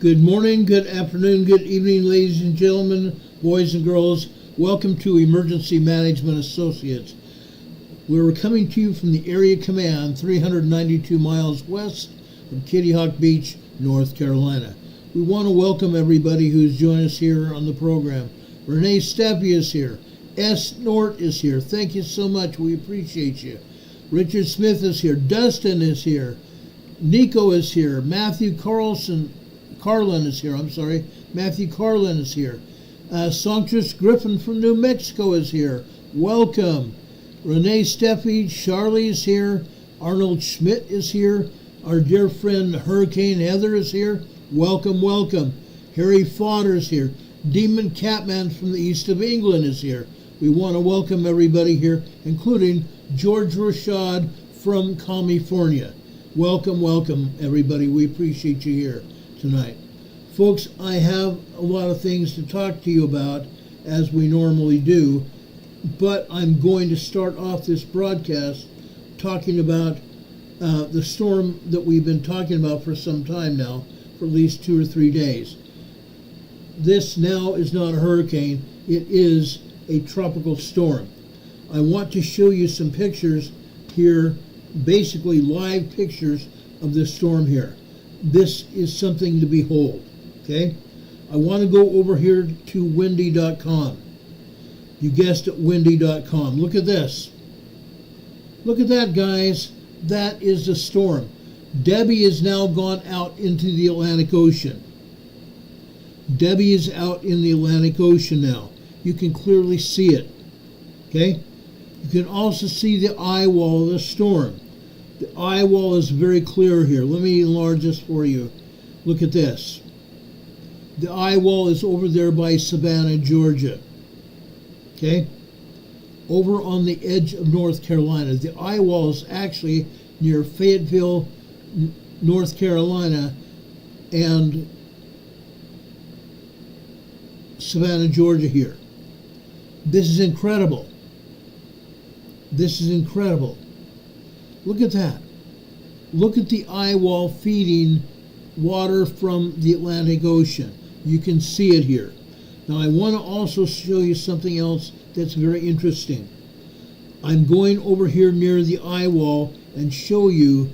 Good morning, good afternoon, good evening, ladies and gentlemen, boys and girls. Welcome to Emergency Management Associates. We're coming to you from the Area Command, 392 miles west of Kitty Hawk Beach, North Carolina. We want to welcome everybody who's joined us here on the program. Renee Steffi is here. S. Nort is here. Thank you so much. We appreciate you. Richard Smith is here. Dustin is here. Nico is here. Matthew Carlin is here. Matthew Carlin is here. Songstress Griffin from New Mexico is here. Welcome. Renee Steffi, Charlie is here. Arnold Schmidt is here. Our dear friend Hurricane Heather is here. Welcome, welcome. Harry Fodder is here. Demon Catman from the east of England is here. We want to welcome everybody here, including George Rashad from California. Welcome, welcome, everybody. We appreciate you here tonight. Folks, I have a lot of things to talk to you about, as we normally do, but I'm going to start off this broadcast talking about the storm that we've been talking about for some time now, for at least 2 or 3 days. This now is not a hurricane, it is a tropical storm. I want to show you some pictures here, basically live pictures of this storm here. This is something to behold, okay? I want to go over here to windy.com. You guessed it, windy.com. Look at this. Look at that, guys. That is the storm. Debby has now gone out into the Atlantic Ocean. Debby is out in the Atlantic Ocean now. You can clearly see it, okay? You can also see the eye wall of the storm. The eye wall is very clear here. Let me enlarge this for you. Look at this. The eye wall is over there by Savannah, Georgia. Okay? Over on the edge of North Carolina. The eye wall is actually near Fayetteville, North Carolina, and Savannah, Georgia here. This is incredible. This is incredible. Look at that. Look at the eye wall feeding water from the Atlantic Ocean. You can see it here. Now I want to also show you something else that's very interesting. I'm going over here near the eye wall and show you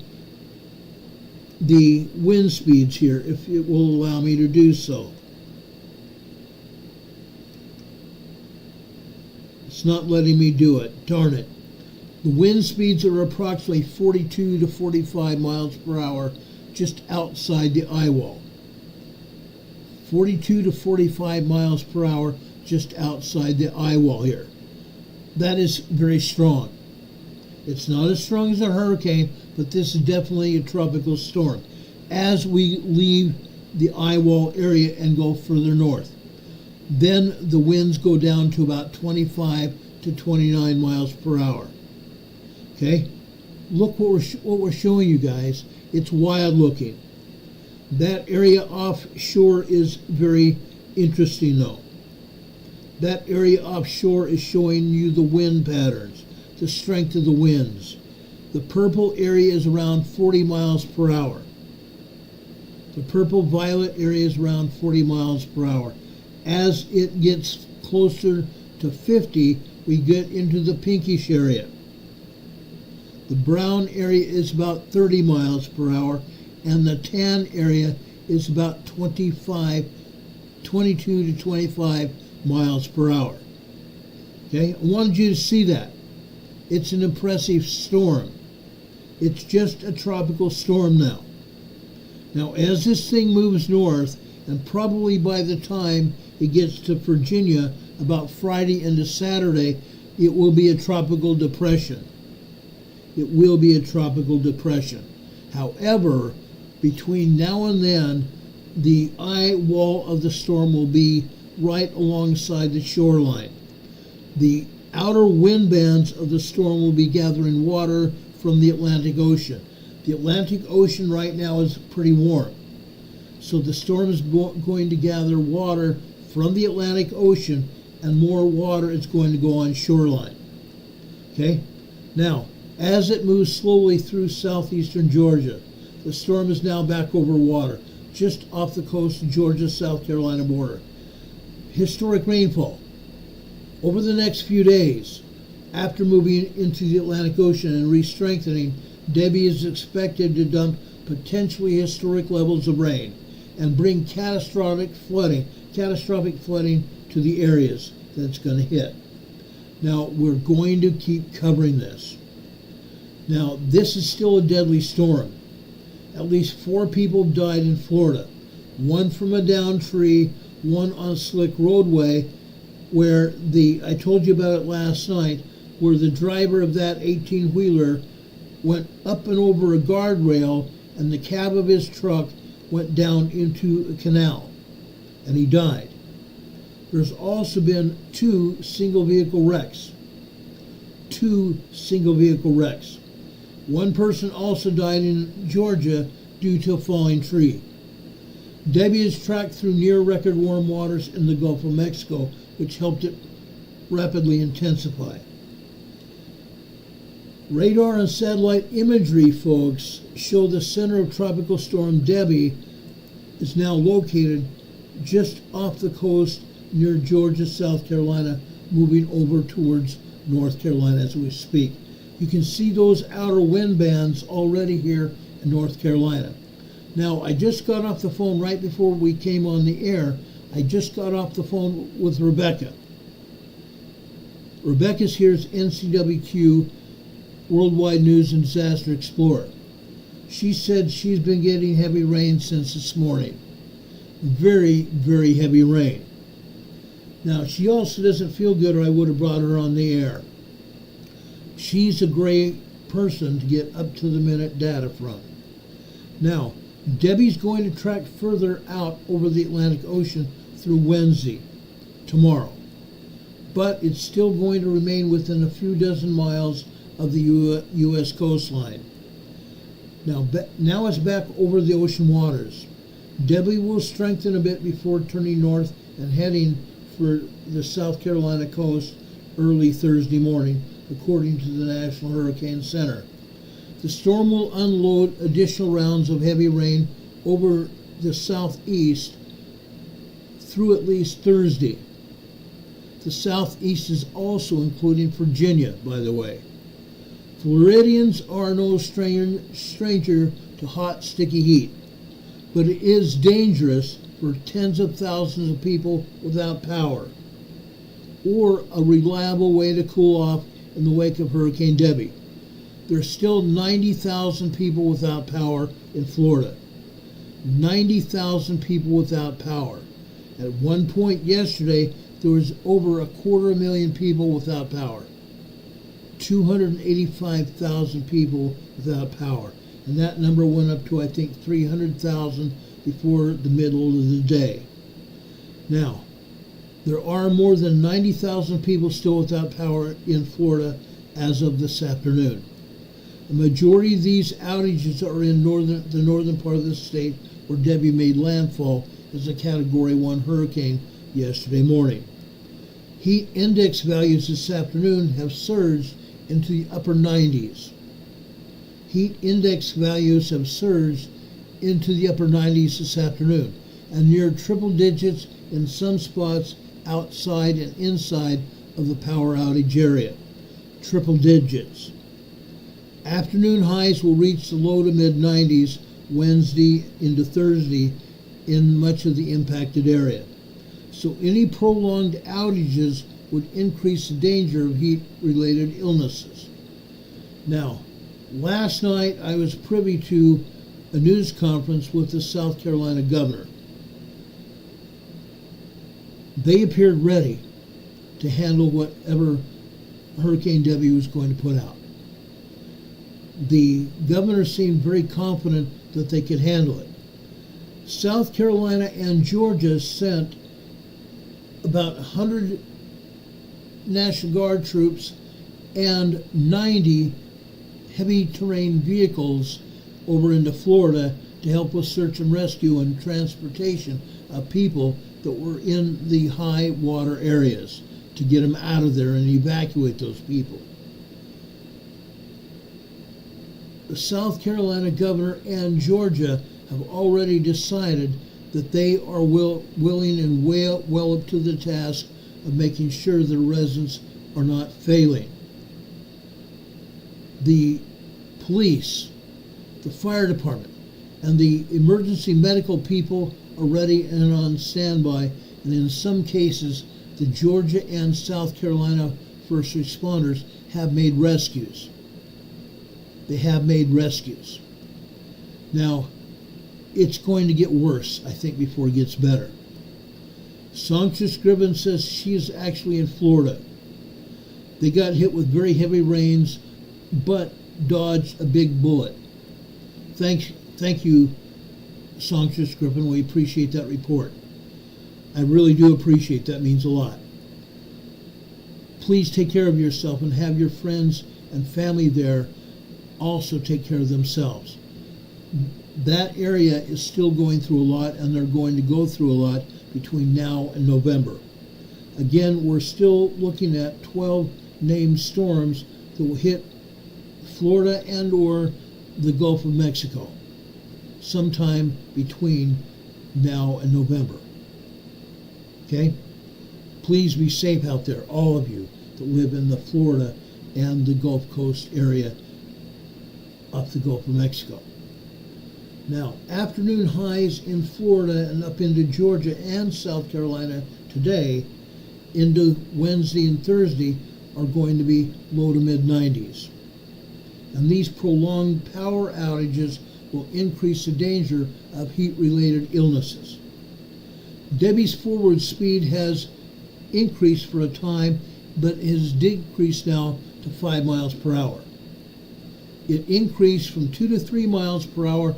the wind speeds here, if it will allow me to do so. It's not letting me do it. Darn it. The wind speeds are approximately 42 to 45 miles per hour just outside the eye wall. 42 to 45 miles per hour just outside the eye wall here. That is very strong. It's not as strong as a hurricane, but this is definitely a tropical storm as we leave the eye wall area and go further north. Then the winds go down to about 25 to 29 miles per hour. Okay, look what we're showing you guys. It's wild looking. That area offshore is very interesting though. That area offshore is showing you the wind patterns, the strength of the winds. The purple area is around 40 miles per hour. The purple violet area is around 40 miles per hour. As it gets closer to 50, we get into the pinkish area. The brown area is about 30 miles per hour, and the tan area is about 22 to 25 miles per hour. Okay, I wanted you to see that. It's an impressive storm. It's just a tropical storm now. Now, as this thing moves north, and probably by the time it gets to Virginia, about Friday into Saturday, it will be a tropical depression. It will be a tropical depression. However, between now and then, the eye wall of the storm will be right alongside the shoreline. The outer wind bands of the storm will be gathering water from the Atlantic Ocean. The Atlantic Ocean right now is pretty warm. So the storm is going to gather water from the Atlantic Ocean, and more water is going to go on shoreline. Okay? Now, as it moves slowly through southeastern Georgia, the storm is now back over water. just off the coast of Georgia-South Carolina border. Historic rainfall. Over the next few days, after moving into the Atlantic Ocean and re-strengthening, Debby is expected to dump potentially historic levels of rain and bring catastrophic flooding to the areas that it's going to hit. Now, we're going to keep covering this. Now, this is still a deadly storm. At least 4 people died in Florida. 1 from a downed tree, 1 on a slick roadway, where I told you about it last night, where the driver of that 18-wheeler went up and over a guardrail and the cab of his truck went down into a canal and he died. There's also been 2 single vehicle wrecks. 2 single vehicle wrecks. 1 person also died in Georgia due to a falling tree. Debby is tracked through near record warm waters in the Gulf of Mexico, which helped it rapidly intensify. Radar and satellite imagery, folks, show the center of Tropical Storm Debby is now located just off the coast near Georgia, South Carolina, moving over towards North Carolina as we speak. You can see those outer wind bands already here in North Carolina. Now, I just got off the phone right before we came on the air. I just got off the phone with Rebecca. Rebecca's here as NCWQ Worldwide News and Disaster Explorer. She said she's been getting heavy rain since this morning. Very, very heavy rain. Now, she also doesn't feel good, or I would have brought her on the air. She's a great person to get up-to-the-minute data from. Now, Debby's going to track further out over the Atlantic Ocean through Wednesday, tomorrow. But it's still going to remain within a few dozen miles of the U.S. coastline. Now it's back over the ocean waters. Debby will strengthen a bit before turning north and heading for the South Carolina coast early Thursday morning, according to the National Hurricane Center. The storm will unload additional rounds of heavy rain over the southeast through at least Thursday. The southeast is also including Virginia, by the way. Floridians are no stranger to hot, sticky heat, but it is dangerous for tens of thousands of people without power, or a reliable way to cool off in the wake of Hurricane Debby. There's still 90,000 people without power in Florida. 90,000 people without power. At one point yesterday, there was over 250,000 people without power. 285,000 people without power. And that number went up to, I think, 300,000 before the middle of the day. Now, there are more than 90,000 people still without power in Florida as of this afternoon. The majority of these outages are in the northern part of the state, where Debby made landfall as a Category 1 hurricane yesterday morning. Heat index values this afternoon have surged into the upper 90s. Heat index values have surged into the upper 90s this afternoon, and near triple digits in some spots outside and inside of the power outage area. Triple digits. Afternoon highs will reach the low to mid 90s Wednesday into Thursday in much of the impacted area. So any prolonged outages would increase the danger of heat-related illnesses. Now, last night I was privy to a news conference with the South Carolina governor. They appeared ready to handle whatever Hurricane Debby was going to put out. The governor seemed very confident that they could handle it. South Carolina and Georgia sent about 100 National Guard troops and 90 heavy terrain vehicles over into Florida to help with search and rescue and transportation of people that were in the high water areas to get them out of there and evacuate those people. The South Carolina governor and Georgia have already decided that they are willing and well up to the task of making sure the residents are not failing. The police, the fire department, and the emergency medical people are ready and on standby, and in some cases, the Georgia and South Carolina first responders have made rescues. They have made rescues. Now, it's going to get worse, I think, before it gets better. Songstress Gribbon says she is actually in Florida. They got hit with very heavy rains, but dodged a big bullet. Thank you, Songstress Gribbon. We appreciate that report. I really do appreciate that. Means a lot. Please take care of yourself and have your friends and family there also take care of themselves. That area is still going through a lot, and they're going to go through a lot between now and November. Again, we're still looking at 12 named storms that will hit Florida and or the Gulf of Mexico sometime between now and November. Okay? Please be safe out there, all of you that live in the Florida and the Gulf Coast area off the Gulf of Mexico. Now, afternoon highs in Florida and up into Georgia and South Carolina today into Wednesday and Thursday are going to be low to mid-90s. And these prolonged power outages will increase the danger of heat-related illnesses. Debby's forward speed has increased for a time, but has decreased now to 5 miles per hour. It increased from 2 to 3 miles per hour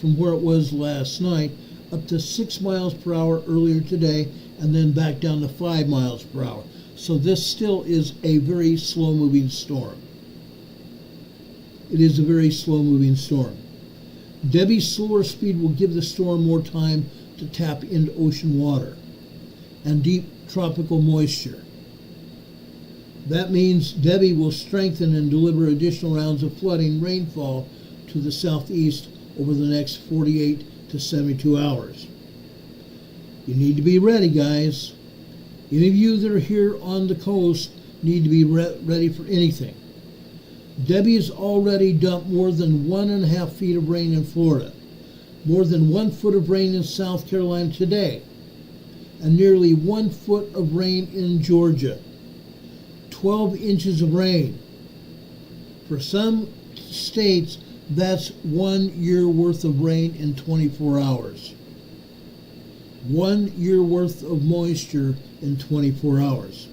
from where it was last night, up to 6 miles per hour earlier today, and then back down to 5 miles per hour. So this still is a very slow-moving storm. It is a very slow-moving storm. Debby's slower speed will give the storm more time to tap into ocean water and deep tropical moisture. That means Debby will strengthen and deliver additional rounds of flooding rainfall to the southeast over the next 48 to 72 hours. You need to be ready, guys. Any of you that are here on the coast need to be ready for anything. Debby has already dumped more than 1.5 feet of rain in Florida, more than 1 foot of rain in South Carolina today, and nearly 1 foot of rain in Georgia. 12 inches of rain. For some states, that's 1 year worth of rain in 24 hours. 1 year worth of moisture in 24 hours.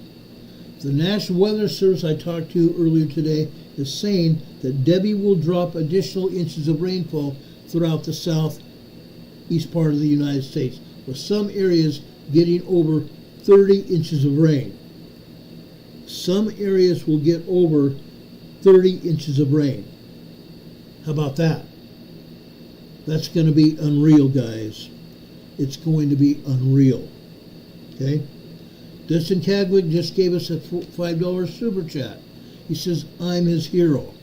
The National Weather Service I talked to earlier today is saying that Debby will drop additional inches of rainfall throughout the southeast part of the United States, with some areas getting over 30 inches of rain. Some areas will get over 30 inches of rain. How about that? That's going to be unreal, guys. It's going to be unreal. Okay? Dustin Cadwick just gave us a $5 super chat. He says, I'm his hero.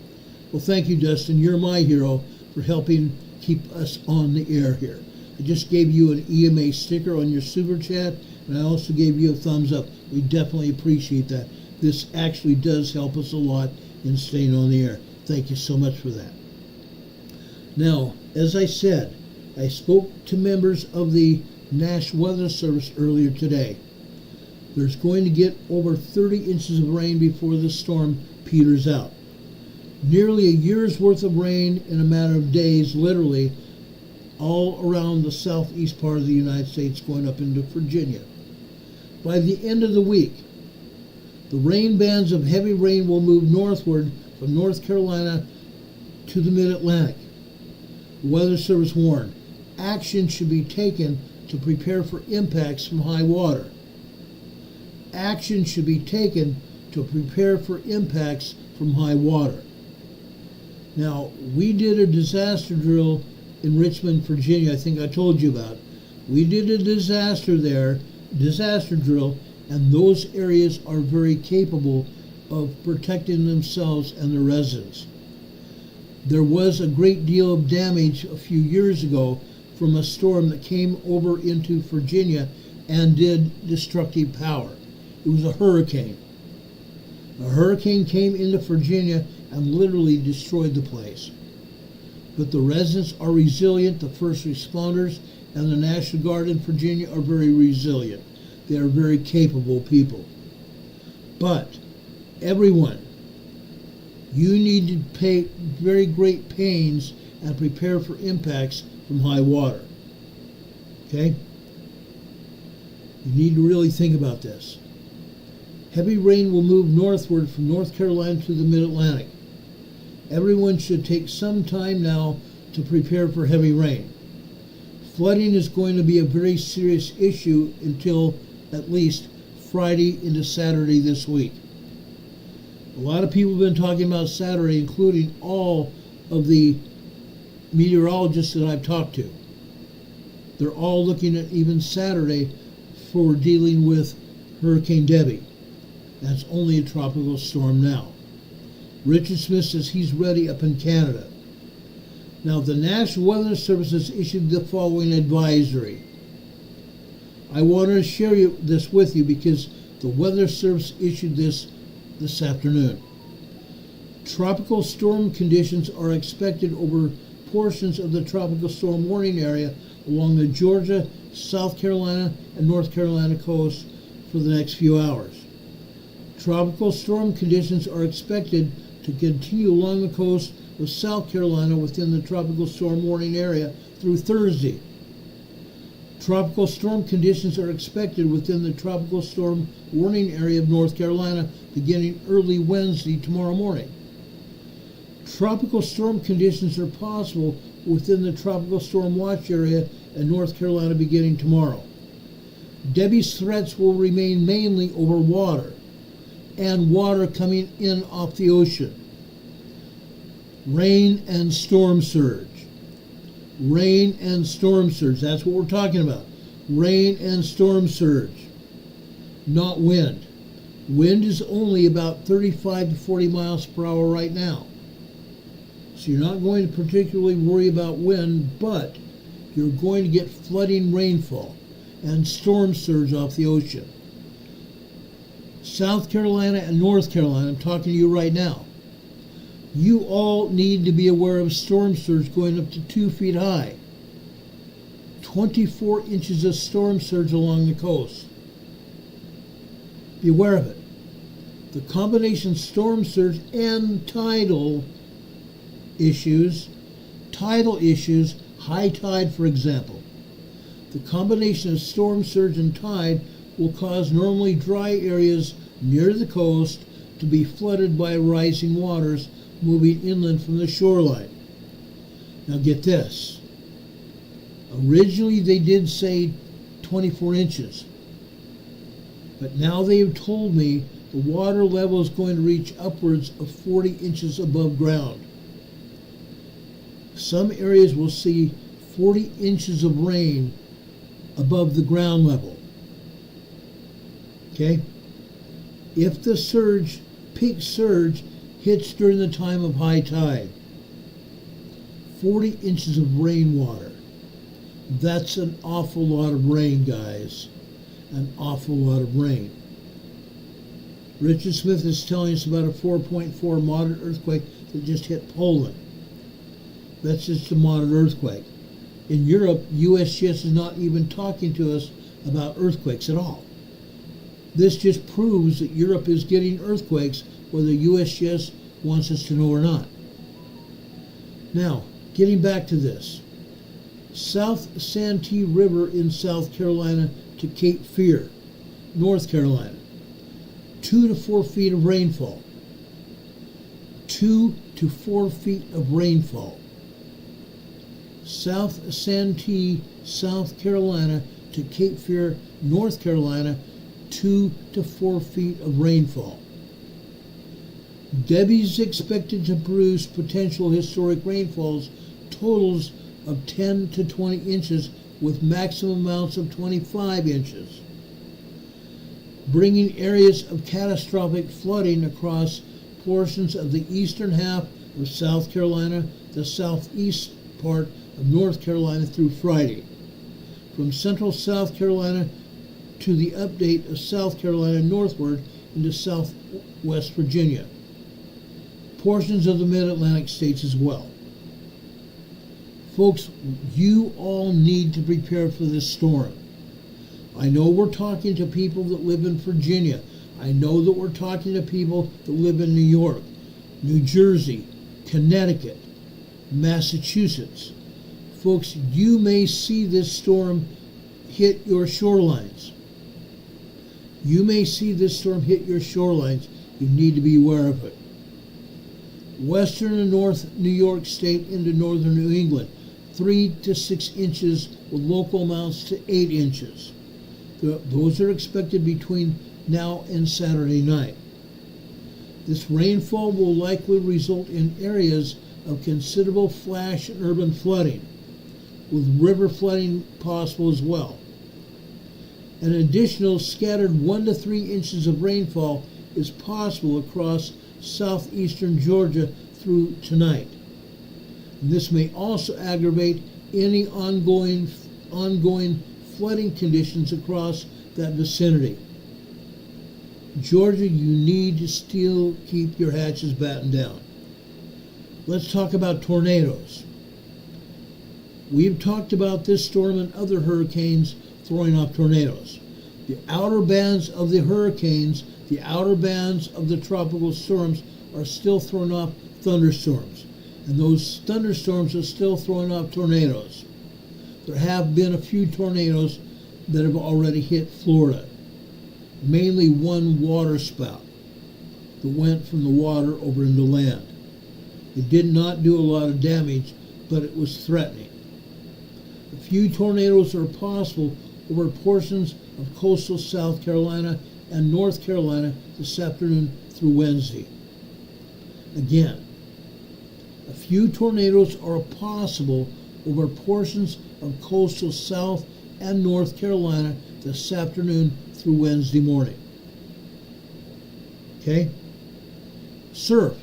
Well, thank you, Dustin. You're my hero for helping keep us on the air here. I just gave you an EMA sticker on your super chat, and I also gave you a thumbs up. We definitely appreciate that. This actually does help us a lot in staying on the air. Thank you so much for that. Now, as I said, I spoke to members of the National Weather Service earlier today. There's going to get over 30 inches of rain before the storm peters out. Nearly a year's worth of rain in a matter of days, literally, all around the southeast part of the United States, going up into Virginia. By the end of the week, the rain bands of heavy rain will move northward from North Carolina to the mid-Atlantic. The Weather Service warned, action should be taken to prepare for impacts from high water. Action should be taken to prepare for impacts from high water. Now, we did a disaster drill in Richmond, Virginia. I think I told you about it. We did a disaster drill, and those areas are very capable of protecting themselves and their residents. There was a great deal of damage a few years ago from a storm that came over into Virginia and did destructive power. It was a hurricane. A hurricane came into Virginia and literally destroyed the place. But the residents are resilient. The first responders and the National Guard in Virginia are very resilient. They are very capable people. But everyone, you need to pay very great pains and prepare for impacts from high water. Okay? You need to really think about this. Heavy rain will move northward from North Carolina to the Mid-Atlantic. Everyone should take some time now to prepare for heavy rain. Flooding is going to be a very serious issue until at least Friday into Saturday this week. A lot of people have been talking about Saturday, including all of the meteorologists that I've talked to. They're all looking at even Saturday for dealing with Hurricane Debby. That's only a tropical storm now. Richard Smith says he's ready up in Canada. Now, the National Weather Service has issued the following advisory. I wanted to share this with you because the Weather Service issued this afternoon. Tropical storm conditions are expected over portions of the tropical storm warning area along the Georgia, South Carolina, and North Carolina coast for the next few hours. Tropical storm conditions are expected to continue along the coast of South Carolina within the tropical storm warning area through Thursday. Tropical storm conditions are expected within the tropical storm warning area of North Carolina beginning early Wednesday tomorrow morning. Tropical storm conditions are possible within the tropical storm watch area in North Carolina beginning tomorrow. Debby's threats will remain mainly over water and water coming in off the ocean. Rain and storm surge. Rain and storm surge. That's what we're talking about. Rain and storm surge. Not wind. Wind is only about 35 to 40 miles per hour right now. So you're not going to particularly worry about wind, but you're going to get flooding rainfall and storm surge off the ocean. South Carolina and North Carolina, I'm talking to you right now. You all need to be aware of storm surge going up to 2 feet high. 24 inches of storm surge along the coast. Be aware of it. The combination storm surge and tidal issues, high tide for example. The combination of storm surge and tide will cause normally dry areas near the coast to be flooded by rising waters moving inland from the shoreline. Now get this. Originally they did say 24 inches, but now they have told me the water level is going to reach upwards of 40 inches above ground. Some areas will see 40 inches of rain above the ground level. Okay? If the peak surge hits during the time of high tide, 40 inches of rainwater. That's an awful lot of rain, guys. An awful lot of rain. Richard Smith is telling us about a 4.4 moderate earthquake that just hit Poland. That's just a moderate earthquake. In Europe, USGS is not even talking to us about earthquakes at all. This just proves that Europe is getting earthquakes, whether USGS wants us to know or not. Now, getting back to this. South Santee River in South Carolina to Cape Fear, North Carolina. 2 to 4 feet of rainfall. 2 to 4 feet of rainfall. South Santee, South Carolina to Cape Fear, North Carolina, 2 to 4 feet of rainfall. Debby's expected to produce potential historic rainfalls totals of 10 to 20 inches with maximum amounts of 25 inches, bringing areas of catastrophic flooding across portions of the eastern half of South Carolina, the southeast part of North Carolina through Friday. From central South Carolina to the update of South Carolina northward into southwest Virginia. Portions of the mid-Atlantic states as well. Folks, you all need to prepare for this storm. I know we're talking to people that live in Virginia. I know that we're talking to people that live in New York, New Jersey, Connecticut, Massachusetts. Folks, you may see this storm hit your shorelines. You may see this storm hit your shorelines. You need to be aware of it. Western and North New York State into northern New England, 3 to 6 inches with local amounts to 8 inches. Those are expected between now and Saturday night. This rainfall will likely result in areas of considerable flash and urban flooding, with river flooding possible as well. An additional scattered 1 to 3 inches of rainfall is possible across southeastern Georgia through tonight. And this may also aggravate any ongoing flooding conditions across that vicinity. Georgia, you need to still keep your hatches battened down. Let's talk about tornadoes. We've talked about this storm and other hurricanes throwing off tornadoes. The outer bands of the hurricanes, the outer bands of the tropical storms are still throwing off thunderstorms. And those thunderstorms are still throwing off tornadoes. There have been a few tornadoes that have already hit Florida. Mainly one water spout that went from the water over into land. It did not do a lot of damage, but it was threatening. A few tornadoes are possible over portions of coastal South Carolina and North Carolina this afternoon through Wednesday. Again, a few tornadoes are possible over portions of coastal South and North Carolina this afternoon through Wednesday morning. Okay? Surf.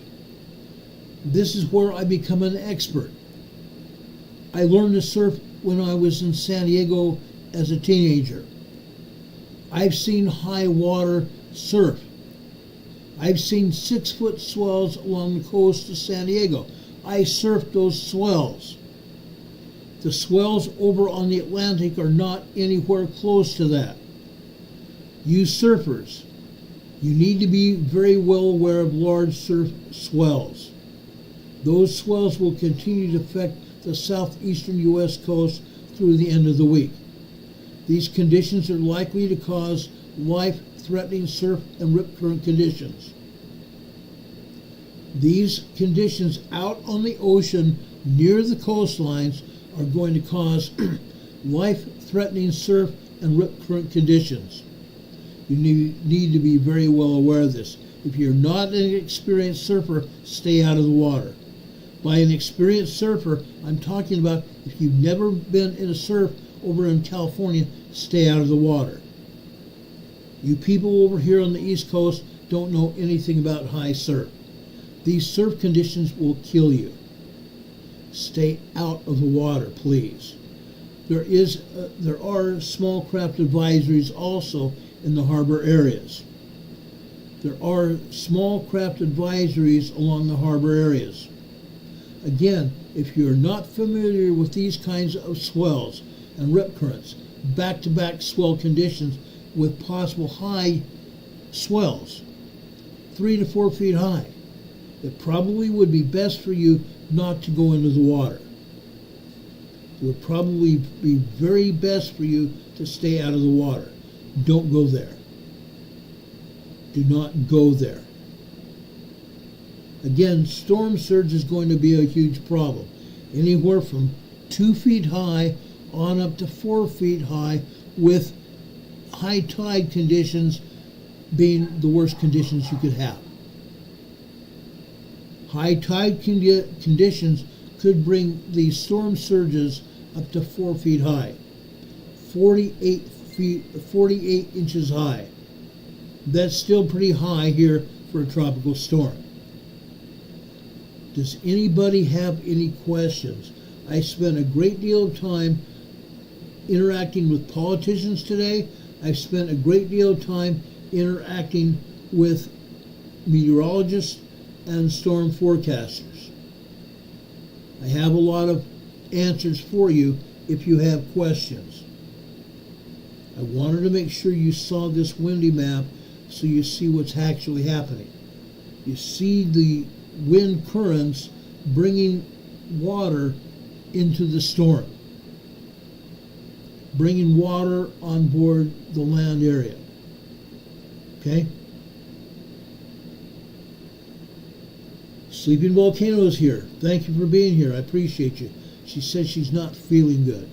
This is where I become an expert. I learned to surf when I was in San Diego as a teenager. I've seen high water surf. I've seen 6-foot swells along the coast of San Diego. I surfed those swells. The swells over on the Atlantic are not anywhere close to that. You surfers, you need to be very well aware of large surf swells. Those swells will continue to affect the southeastern U.S. coast through the end of the week. These conditions are likely to cause life-threatening surf and rip current conditions. These conditions out on the ocean near the coastlines are going to cause life-threatening surf and rip current conditions. You need to be very well aware of this. If you're not an experienced surfer, stay out of the water. By an experienced surfer, I'm talking about if you've never been in a surf over in California, stay out of the water. You people over here on the East Coast don't know anything about high surf. These surf conditions will kill you. Stay out of the water, please. There are small craft advisories also in the harbor areas. There are small craft advisories along the harbor areas. Again, if you're not familiar with these kinds of swells and rip currents, back-to-back swell conditions with possible high swells, 3 to 4 feet high, it probably would be best for you not to go into the water. It would probably be very best for you to stay out of the water. Don't go there. Do not go there. Again, storm surge is going to be a huge problem. Anywhere from 2 feet high on up to 4 feet high, with high tide conditions being the worst conditions you could have. High tide conditions could bring the storm surges up to 4 feet high, 48 inches high. That's still pretty high here for a tropical storm. Does anybody have any questions? I spent a great deal of time interacting with politicians today. I've spent a great deal of time interacting with meteorologists and storm forecasters. I have a lot of answers for you if you have questions. I wanted to make sure you saw this windy map so you see what's actually happening. You see the wind currents bringing water into the storm, bringing water on board the land area. Okay? Sleeping Volcano is here. Thank you for being here. I appreciate you. She says she's not feeling good.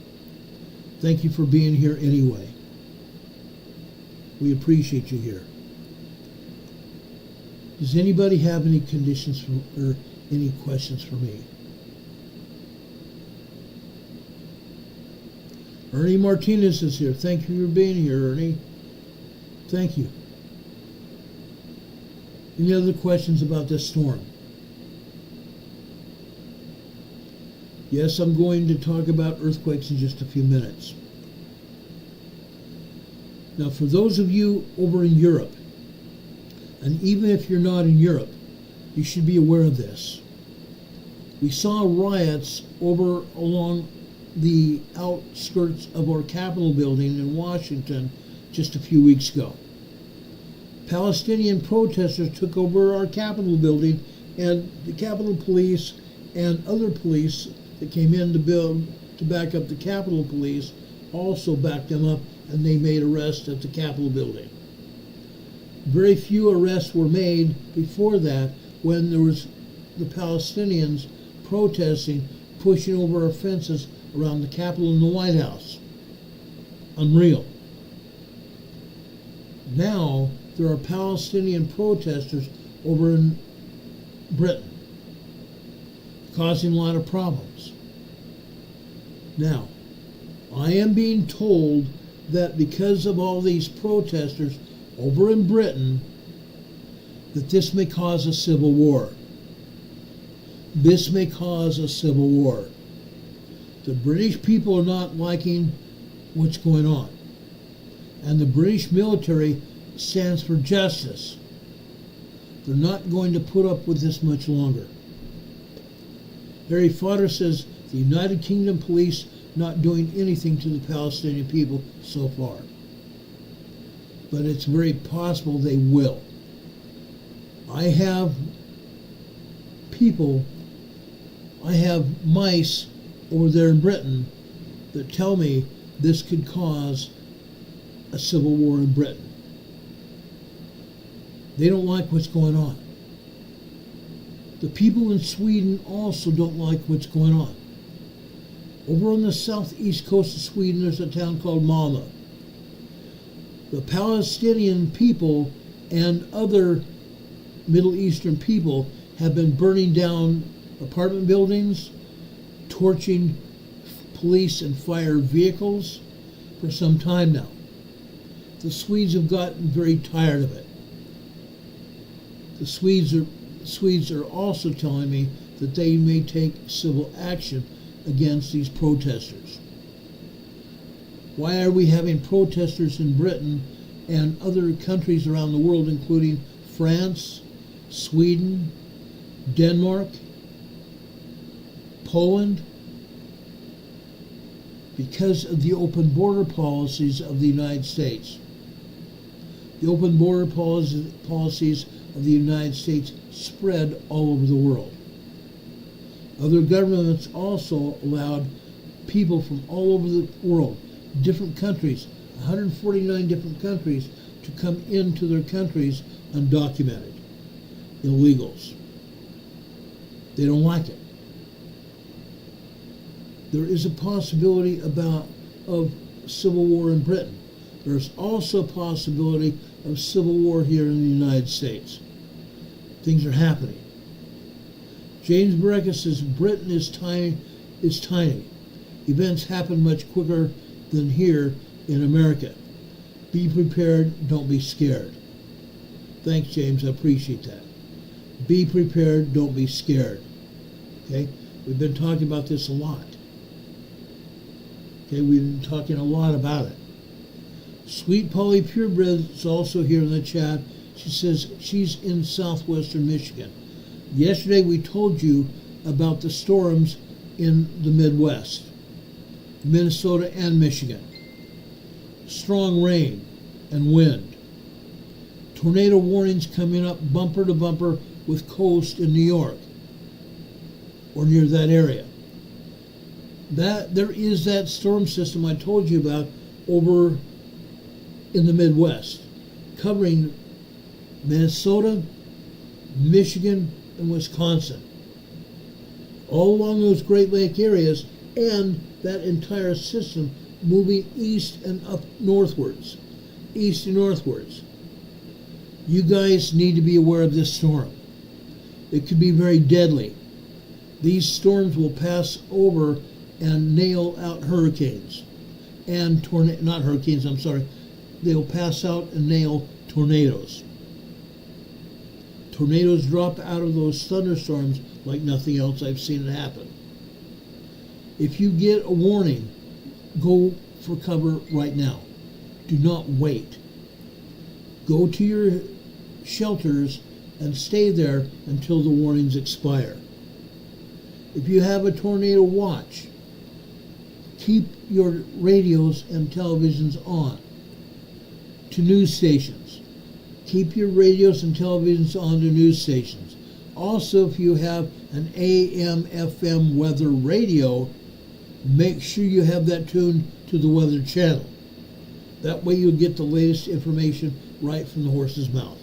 Thank you for being here anyway. We appreciate you here. Does anybody have any conditions or any questions for me? Ernie Martinez is here. Thank you for being here, Ernie. Thank you. Any other questions about this storm? Yes, I'm going to talk about earthquakes in just a few minutes. Now, for those of you over in Europe, and even if you're not in Europe, you should be aware of this. We saw riots over along the outskirts of our Capitol building in Washington just a few weeks ago. Palestinian protesters took over our Capitol building, and the Capitol Police and other police that came in to back up the Capitol Police also backed them up, and they made arrests at the Capitol building. Very few arrests were made before that when there was the Palestinians protesting, pushing over our fences around the Capitol and the White House. Unreal. Now there are Palestinian protesters over in Britain, causing a lot of problems. Now, I am being told that because of all these protesters over in Britain, that this may cause a civil war. This may cause a civil war. The British people are not liking what's going on. And the British military stands for justice. They're not going to put up with this much longer. Harry Fodder says the United Kingdom police not doing anything to the Palestinian people so far. But it's very possible they will. I have mice over there in Britain that tell me this could cause a civil war in Britain. They don't like what's going on. The people in Sweden also don't like what's going on. Over on the southeast coast of Sweden, there's a town called Malmö. The Palestinian people and other Middle Eastern people have been burning down apartment buildings, torching police and fire vehicles for some time now. The Swedes have gotten very tired of it. The Swedes are also telling me that they may take civil action against these protesters. Why are we having protesters in Britain and other countries around the world, including France, Sweden, Denmark, Poland? Because of the open border policies of the United States. The open border policies of the United States spread all over the world. Other governments also allowed people from all over the world, different countries, 149 different countries, to come into their countries undocumented, illegals. They don't like it. There is a possibility of civil war in Britain. There's also a possibility of civil war here in the United States. Things are happening. James Barreca says Britain is tiny. Events happen much quicker than here in America. Be prepared, don't be scared. Thanks, James, I appreciate that. Be prepared, don't be scared. Okay? We've been talking about this a lot. Okay, we've been talking a lot about it. Sweet Polly Purebred is also here in the chat. She says she's in southwestern Michigan. Yesterday we told you about the storms in the Midwest, Minnesota and Michigan. Strong rain and wind. Tornado warnings coming up bumper to bumper with coast in New York or near that area. There is that storm system I told you about over in the Midwest, covering Minnesota, Michigan, and Wisconsin. All along those Great Lake areas, and that entire system moving east and up northwards. East and northwards. You guys need to be aware of this storm. It could be very deadly. These storms will pass over and nail out hurricanes. And not hurricanes, I'm sorry. They'll pass out and nail tornadoes. Tornadoes drop out of those thunderstorms like nothing else I've seen it happen. If you get a warning, go for cover right now. Do not wait. Go to your shelters and stay there until the warnings expire. If you have a tornado watch, keep your radios and televisions on. To news stations. Keep your radios and televisions on to news stations. Also, if you have an AM, FM weather radio, make sure you have that tuned to the Weather Channel. That way you'll get the latest information right from the horse's mouth.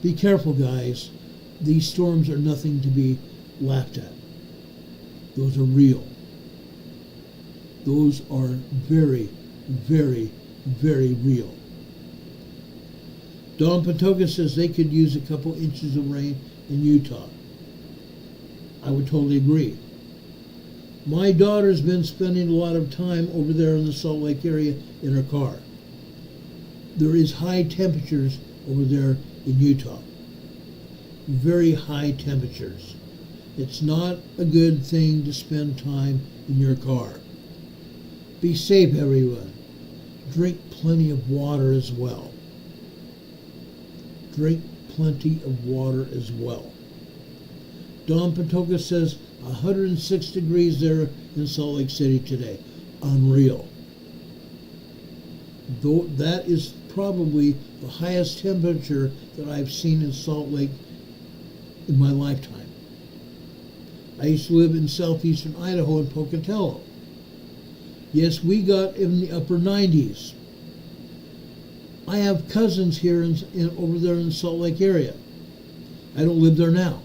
Be careful, guys. These storms are nothing to be laughed at. Those are real. Those are very, very, very real. Don Patoka says they could use a couple inches of rain in Utah. I would totally agree. My daughter's been spending a lot of time over there in the Salt Lake area in her car. There is high temperatures over there in Utah. Very high temperatures. It's not a good thing to spend time in your car. Be safe, everyone. Drink plenty of water as well. Drink plenty of water as well. Don Patoka says 106 degrees there in Salt Lake City today. Unreal. Though that is probably the highest temperature that I've seen in Salt Lake in my lifetime. I used to live in southeastern Idaho in Pocatello. Yes, we got in the upper 90s. I have cousins here over there in the Salt Lake area. I don't live there now.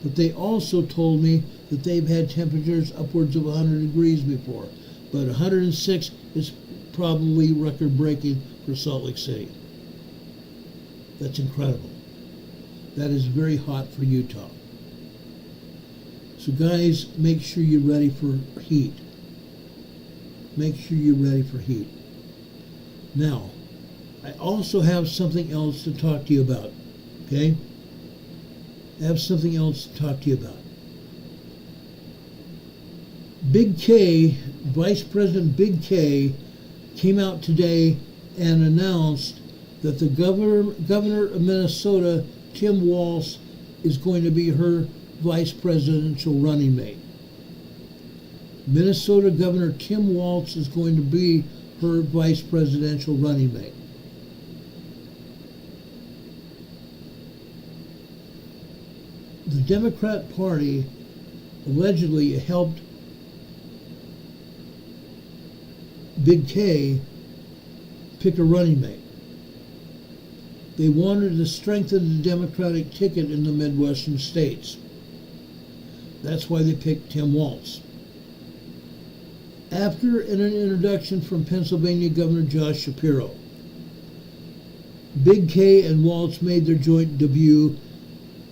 But they also told me that they've had temperatures upwards of 100 degrees before. But 106 is probably record-breaking for Salt Lake City. That's incredible. That is very hot for Utah. So guys, make sure you're ready for heat. Make sure you're ready for heat. Now, I also have something else to talk to you about, okay? I have something else to talk to you about. Big K, Vice President Big K, came out today and announced that the governor of Minnesota, Tim Walz, is going to be her vice presidential running mate. Minnesota Governor Tim Walz is going to be her vice presidential running mate. The Democrat Party allegedly helped Big K pick a running mate. They wanted to strengthen the Democratic ticket in the Midwestern states. That's why they picked Tim Walz. After an introduction from Pennsylvania Governor Josh Shapiro, Big K and Walz made their joint debut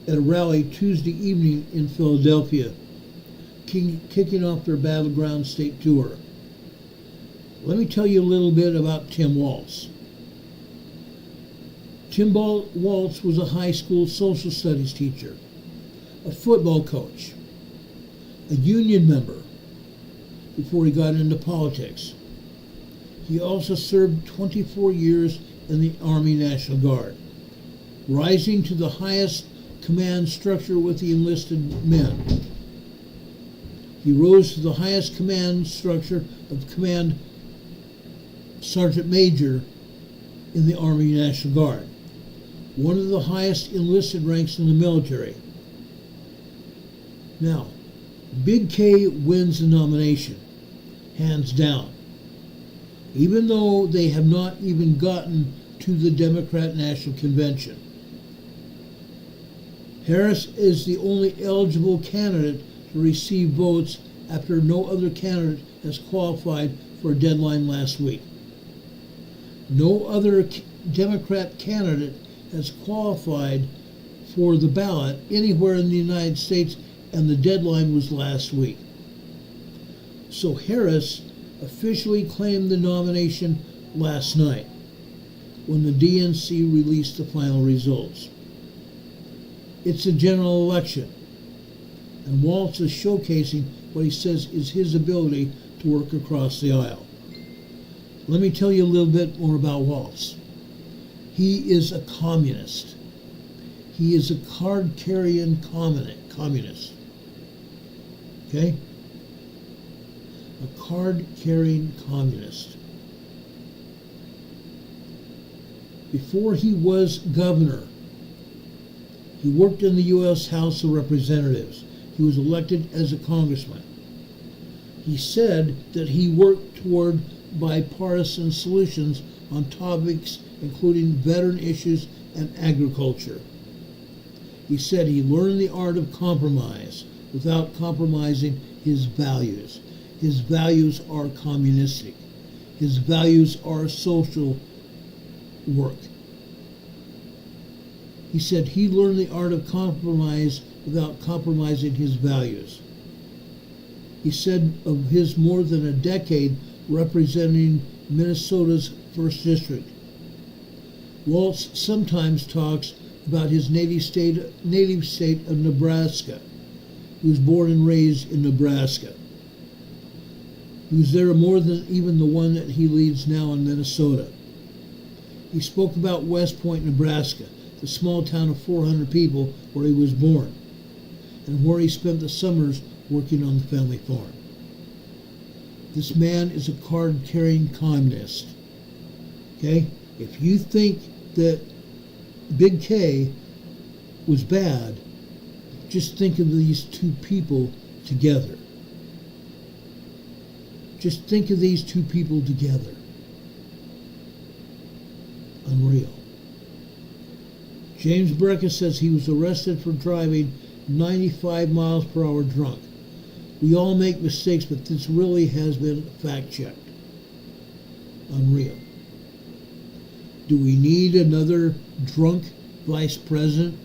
at a rally Tuesday evening in Philadelphia, kicking off their Battleground State Tour. Let me tell you a little bit about Tim Walz. Tim Walz was a high school social studies teacher, a football coach, a union member, before he got into politics. He also served 24 years in the Army National Guard, rising to the highest command structure with the enlisted men. He rose to the highest command structure of Command Sergeant Major in the Army National Guard, one of the highest enlisted ranks in the military. Now, Big K wins the nomination, hands down, even though they have not even gotten to the Democrat National Convention. Harris is the only eligible candidate to receive votes after no other candidate has qualified for a deadline last week. No other Democrat candidate has qualified for the ballot anywhere in the United States, and the deadline was last week. So Harris officially claimed the nomination last night when the DNC released the final results. It's a general election, and Walz is showcasing what he says is his ability to work across the aisle. Let me tell you a little bit more about Walz. He is a communist. He is a card-carrying communist. Okay? A card-carrying communist. Before he was governor, he worked in the U.S. House of Representatives. He was elected as a congressman. He said that he worked toward bipartisan solutions on topics including veteran issues and agriculture. He said he learned the art of compromise without compromising his values. His values are communistic. His values are social work. He said he learned the art of compromise without compromising his values. He said of his more than a decade representing Minnesota's 1st District. Walz sometimes talks about his native state of Nebraska. He was born and raised in Nebraska. He was there more than even the one that he leads now in Minnesota. He spoke about West Point, Nebraska, the small town of 400 people where he was born, and where he spent the summers working on the family farm. This man is a card-carrying communist. Okay? If you think that Big K was bad, just think of these two people together. Just think of these two people together. Unreal. James Brecka says he was arrested for driving 95 miles per hour drunk. We all make mistakes, but this really has been fact-checked. Unreal. Do we need another drunk vice president?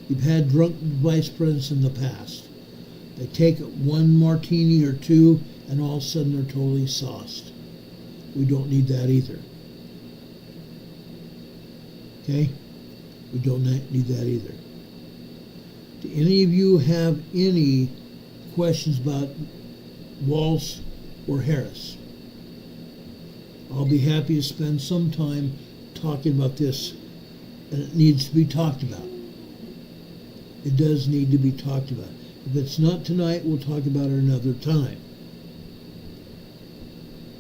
We've had drunk vice presidents in the past. They take one martini or two, and all of a sudden they're totally sauced. We don't need that either. Okay? We don't need that either. Do any of you have any questions about Walz or Harris? I'll be happy to spend some time talking about this, and it needs to be talked about. It does need to be talked about. If it's not tonight, we'll talk about it another time.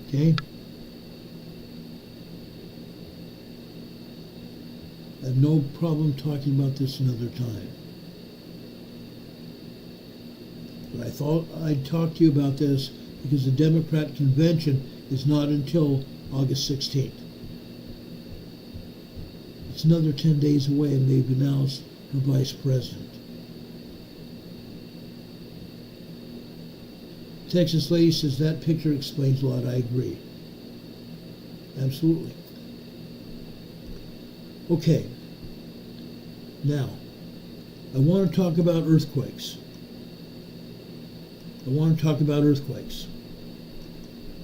Okay? I have no problem talking about this another time. But I thought I'd talk to you about this because the Democrat convention is not until August 16th. It's another 10 days away, and they've announced her vice president. Texas Lady says that picture explains a lot. I agree. Absolutely. Okay. Now, I want to talk about earthquakes.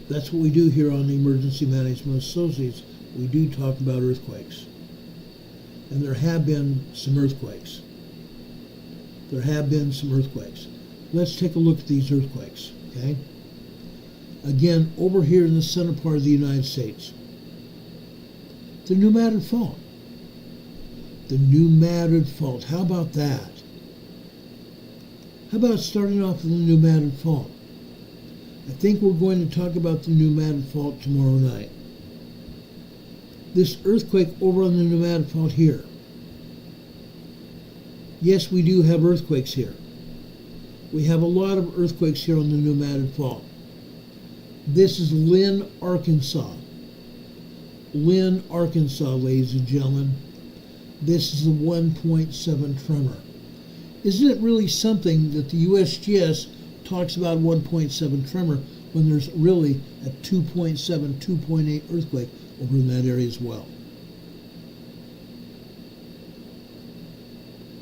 That's what we do here on the Emergency Management Associates. We do talk about earthquakes. And there have been some earthquakes. Let's take a look at these earthquakes, okay? Again, over here in the southern part of the United States. The pneumatic fault. The pneumatic fault. How about that? How about starting off with the pneumatic fault? I think we're going to talk about the pneumatic fault tomorrow night. This earthquake over on the pneumatic fault here. Yes, we do have earthquakes here. We have a lot of earthquakes here on the pneumatic fault. This is Lynn, Arkansas. Lynn, Arkansas, ladies and gentlemen. This is a 1.7 tremor. Isn't it really something that the USGS talks about 1.7 tremor when there's really a 2.7, 2.8 earthquake over in that area as well?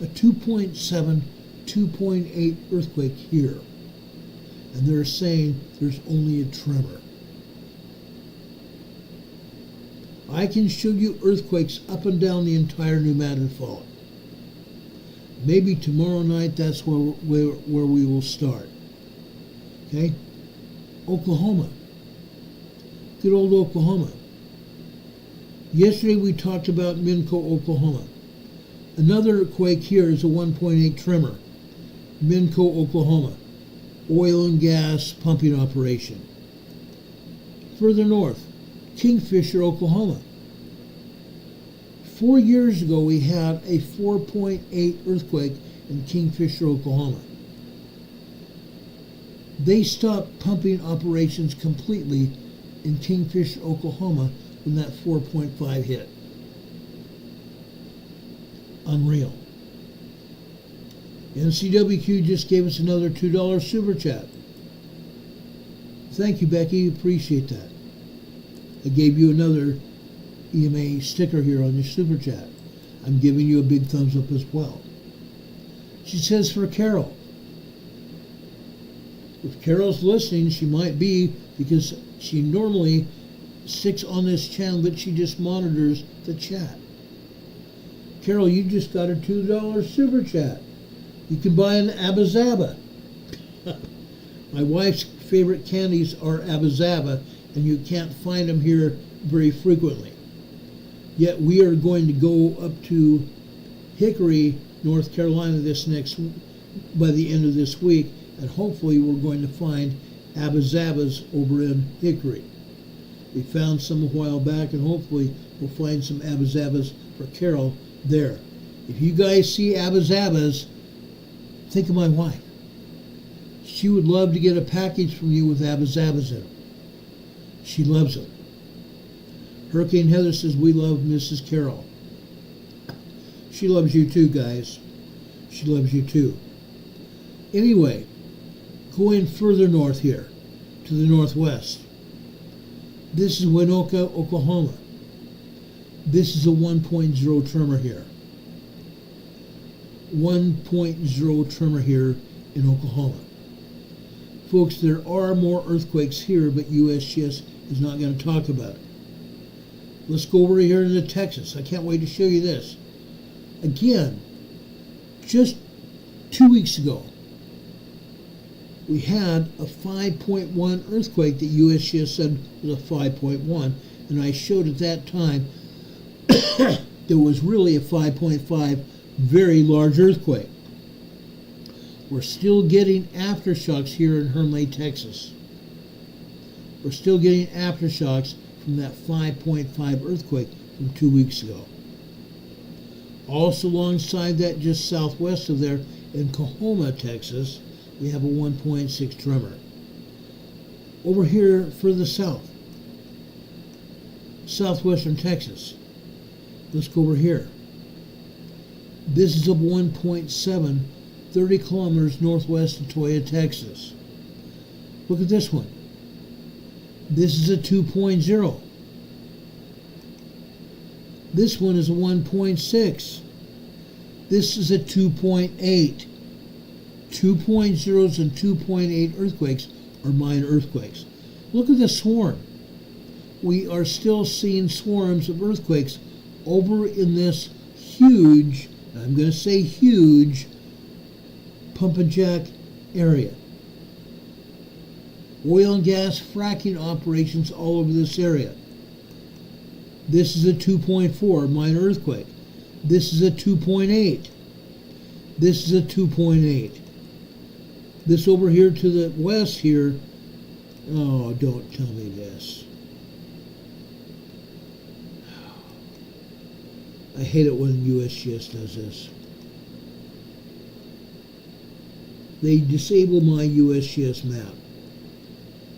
A 2.7, 2.8 earthquake here. And they're saying there's only a tremor. I can show you earthquakes up and down the entire pneumatic fault. Maybe tomorrow night that's where we will start. Okay? Oklahoma. Good old Oklahoma. Yesterday we talked about Minco, Oklahoma. Another quake here is a 1.8 tremor. Minco, Oklahoma. Oil and gas pumping operation. Further north, Kingfisher, Oklahoma. 4 years ago, we had a 4.8 earthquake in Kingfisher, Oklahoma. They stopped pumping operations completely in Kingfisher, Oklahoma when that 4.5 hit. Unreal. NCWQ just gave us another $2 super chat. Thank you, Becky. Appreciate that. I gave you another EMA sticker here on your super chat. I'm giving you a big thumbs up as well. She says for Carol. If Carol's listening, she might be, because she normally sticks on this channel, but she just monitors the chat. Carol, you just got a $2 super chat. You can buy an Abba Zaba. My wife's favorite candies are Abba Zaba, and you can't find them here very frequently. Yet we are going to go up to Hickory, North Carolina by the end of this week, and hopefully we're going to find Abba Zabas over in Hickory. We found some a while back, and hopefully we'll find some Abba Zabas for Carol there. If you guys see Abba Zabas, think of my wife. She would love to get a package from you with Abba Zabas in it. She loves it. Hurricane Heather says, we love Mrs. Carol. She loves you too, guys. She loves you too. Anyway, going further north here, to the northwest. This is Winoka, Oklahoma. This is a 1.0 tremor here. 1.0 tremor here in Oklahoma. Folks, there are more earthquakes here, but USGS is not going to talk about it. Let's go over here into Texas. I can't wait to show you this. Again, just 2 weeks ago, we had a 5.1 earthquake that USGS said was a 5.1, and I showed at that time there was really a 5.5 very large earthquake. We're still getting aftershocks here in Hermleigh, Texas. We're still getting aftershocks from that 5.5 earthquake from 2 weeks ago. Also alongside that, just southwest of there, in Coahoma, Texas, we have a 1.6 tremor. Over here further south, southwestern Texas. Let's go over here. This is a 1.7, 30 kilometers northwest of Toyah, Texas. Look at this one. This is a 2.0. This one is a 1.6. This is a 2.8. 2.0s and 2.8 earthquakes are minor earthquakes. Look at the swarm. We are still seeing swarms of earthquakes over in this huge, I'm going to say huge, pump and jack area. Oil and gas fracking operations all over this area. This is a 2.4 minor earthquake. This is a 2.8. This is a 2.8. This over here to the west here, oh, don't tell me this. I hate it when USGS does this. They disable my USGS map.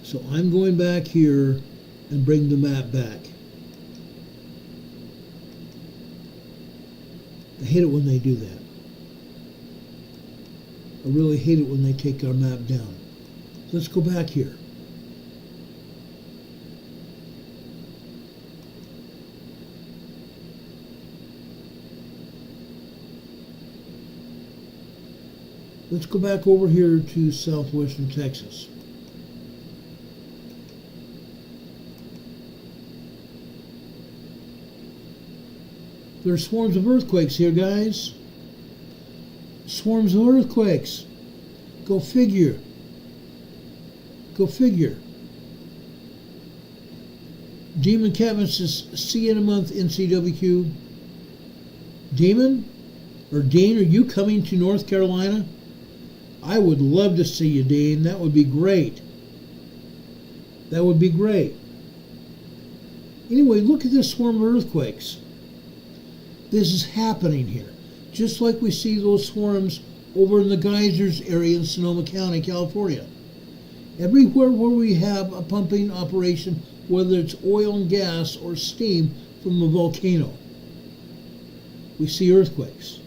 So I'm going back here and bring the map back. I hate it when they do that. I really hate it when they take our map down. Let's go back here. Let's go back over here to southwestern Texas. There's swarms of earthquakes here, guys. Swarms of earthquakes. Go figure. Go figure. Demon Captain says, see you in a month, NCWQ. Demon? Or Dean, are you coming to North Carolina? I would love to see you, Dean. That would be great. That would be great. Anyway, look at this swarm of earthquakes. This is happening here. Just like we see those swarms over in the geysers area in Sonoma County, California. Everywhere where we have a pumping operation, whether it's oil and gas or steam from a volcano, we see earthquakes.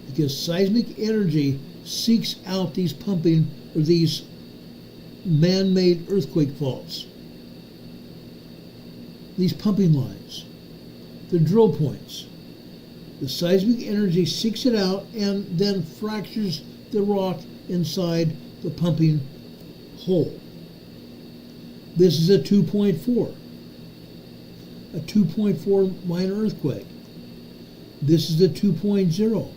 Because seismic energy seeks out these pumping or these man-made earthquake faults. These pumping lines, the drill points. The seismic energy seeks it out and then fractures the rock inside the pumping hole. This is a 2.4. A 2.4 minor earthquake. This is a 2.0.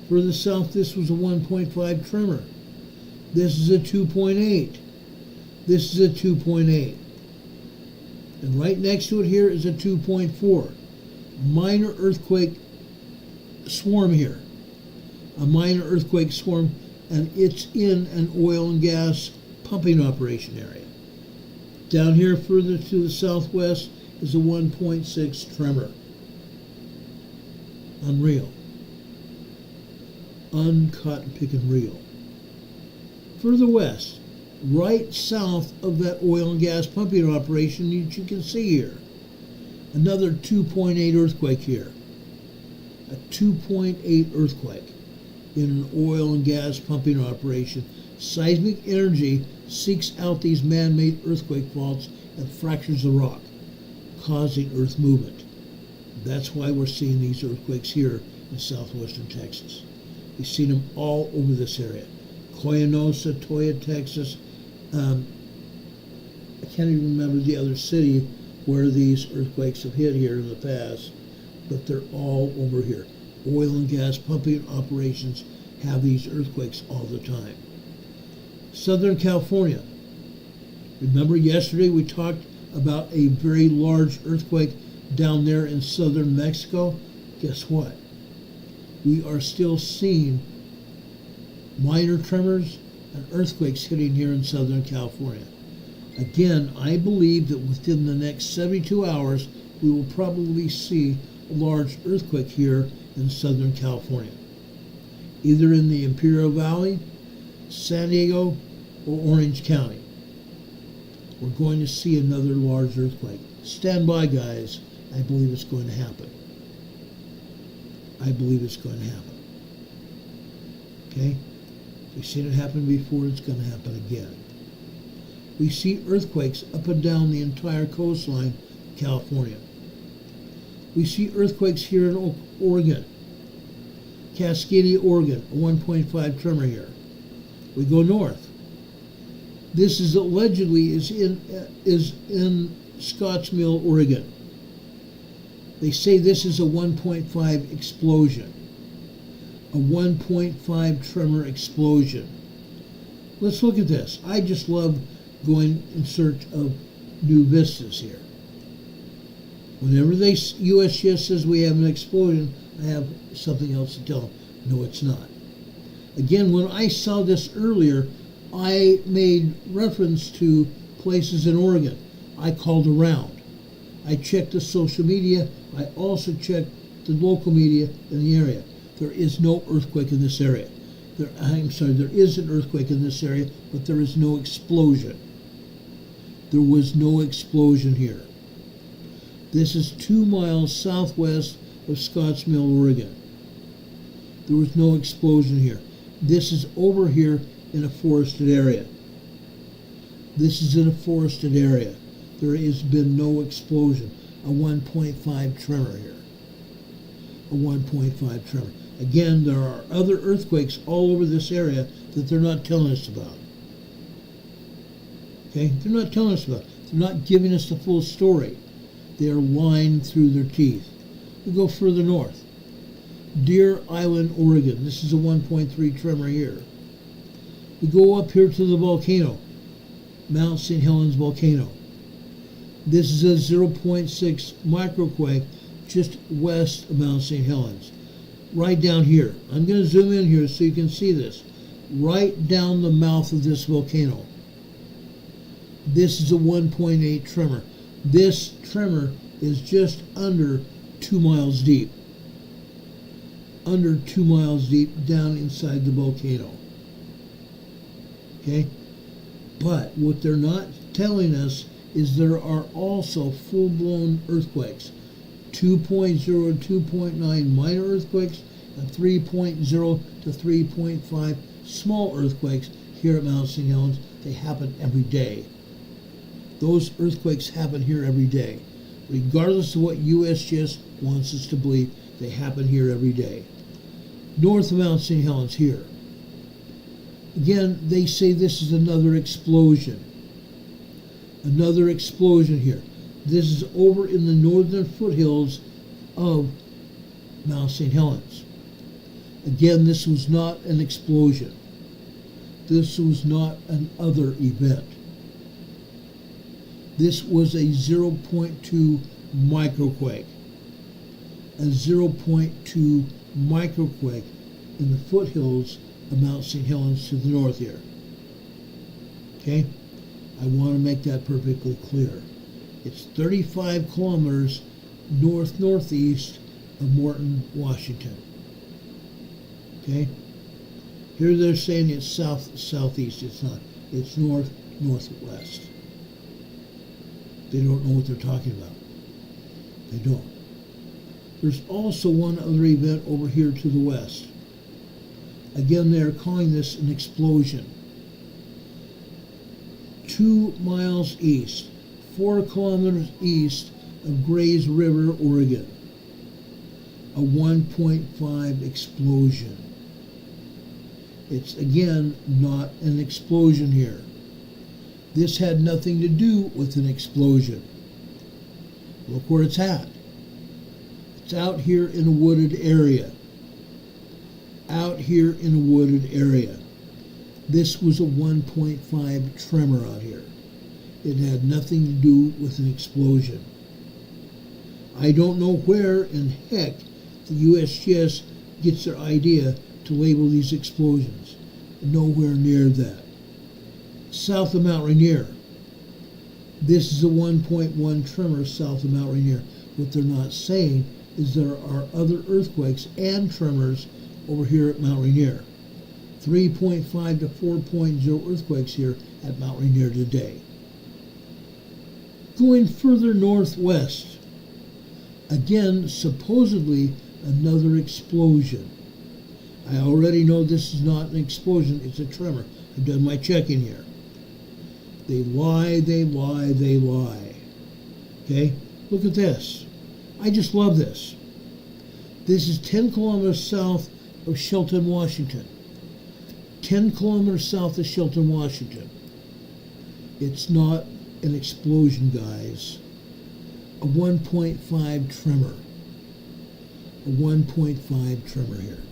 Further south, this was a 1.5 tremor. This is a 2.8. This is a 2.8. And right next to it here is a 2.4. Minor earthquake swarm here. A minor earthquake swarm, and it's in an oil and gas pumping operation area. Down here further to the southwest is a 1.6 tremor. Unreal. Uncut and picking real. Further west, right south of that oil and gas pumping operation that you can see here, another 2.8 earthquake here. A 2.8 earthquake in an oil and gas pumping operation. Seismic energy seeks out these man-made earthquake faults and fractures the rock, causing earth movement. That's why we're seeing these earthquakes here in southwestern Texas. We've seen them all over this area. Coyanosa, Toya, Texas. I can't even remember the other city where these earthquakes have hit here in the past, but they're all over here. Oil and gas pumping operations have these earthquakes all the time. Southern California. Remember yesterday we talked about a very large earthquake down there in southern Mexico? Guess what? We are still seeing minor tremors and earthquakes hitting here in Southern California. Again, I believe that within the next 72 hours, we will probably see a large earthquake here in Southern California, either in the Imperial Valley, San Diego, or Orange County. We're going to see another large earthquake. Stand by, guys. I believe it's going to happen. I believe it's going to happen. Okay? We've seen it happen before. It's going to happen again. We see earthquakes up and down the entire coastline of California. We see earthquakes here in Oregon. Cascadia, Oregon, a 1.5 tremor here. We go north. This is allegedly is in Scottsmill, Oregon. They say this is a 1.5 explosion. A 1.5 tremor explosion. let's look at this. I just love going in search of new vistas here. Whenever USGS says we have an explosion, I have something else to tell them. No, it's not. Again, when I saw this earlier, I made reference to places in Oregon. I called around. I checked the social media. I also checked the local media in the area. There is no earthquake in this area. There is an earthquake in this area, but there is no explosion. There was no explosion here. This is 2 miles southwest of Scotts Mill, Oregon. There was no explosion here. This is over here in a forested area. This is in a forested area. There has been no explosion. A 1.5 tremor here. A 1.5 tremor. Again, there are other earthquakes all over this area that they're not telling us about. Okay? They're not telling us about. They're not giving us the full story. They are lying through their teeth. We go further north. Deer Island, Oregon. This is a 1.3 tremor here. We go up here to the volcano, Mount St. Helens volcano. This is a 0.6 microquake just west of Mount St. Helens. Right down here. I'm going to zoom in here so you can see this. Right down the mouth of this volcano. This is a 1.8 tremor. This tremor is just under 2 miles deep. Under 2 miles deep down inside the volcano. Okay? But what they're not telling us is there are also full-blown earthquakes. 2.0 and 2.9 minor earthquakes and 3.0 to 3.5 small earthquakes here at Mount St. Helens. They happen every day. Those earthquakes happen here every day. Regardless of what USGS wants us to believe, they happen here every day. North of Mount St. Helens here. Again, they say this is another explosion. Another explosion here. This is over in the northern foothills of Mount St. Helens. Again, this was not an explosion. This was not an other event. This was a 0.2 microquake. A 0.2 microquake in the foothills of Mount St. Helens to the north here. Okay? I want to make that perfectly clear. It's 35 kilometers north-northeast of Morganton, Washington. Okay? Here they're saying it's south-southeast. It's not. It's north-northwest. They don't know what they're talking about. They don't. There's also one other event over here to the west. Again, they're calling this an explosion. 2 miles east, 4 kilometers east of Grays River, Oregon. A 1.5 explosion. It's, again, not an explosion here. This had nothing to do with an explosion. Look where it's at. It's out here in a wooded area. Out here in a wooded area. This was a 1.5 tremor out here. It had nothing to do with an explosion. I don't know where in heck the USGS gets their idea to label these explosions. Nowhere near that. South of Mount Rainier. This is a 1.1 tremor south of Mount Rainier. What they're not saying is there are other earthquakes and tremors over here at Mount Rainier. 3.5 to 4.0 earthquakes here at Mount Rainier today. Going further northwest, again, supposedly another explosion. I already know this is not an explosion, it's a tremor. I've done my checking here. They lie, they lie, they lie. Okay? Look at this. I just love this. This is 10 kilometers south of Shelton, Washington. 10 kilometers south of Shelton, Washington. It's not an explosion, guys. A 1.5 tremor. A 1.5 tremor here.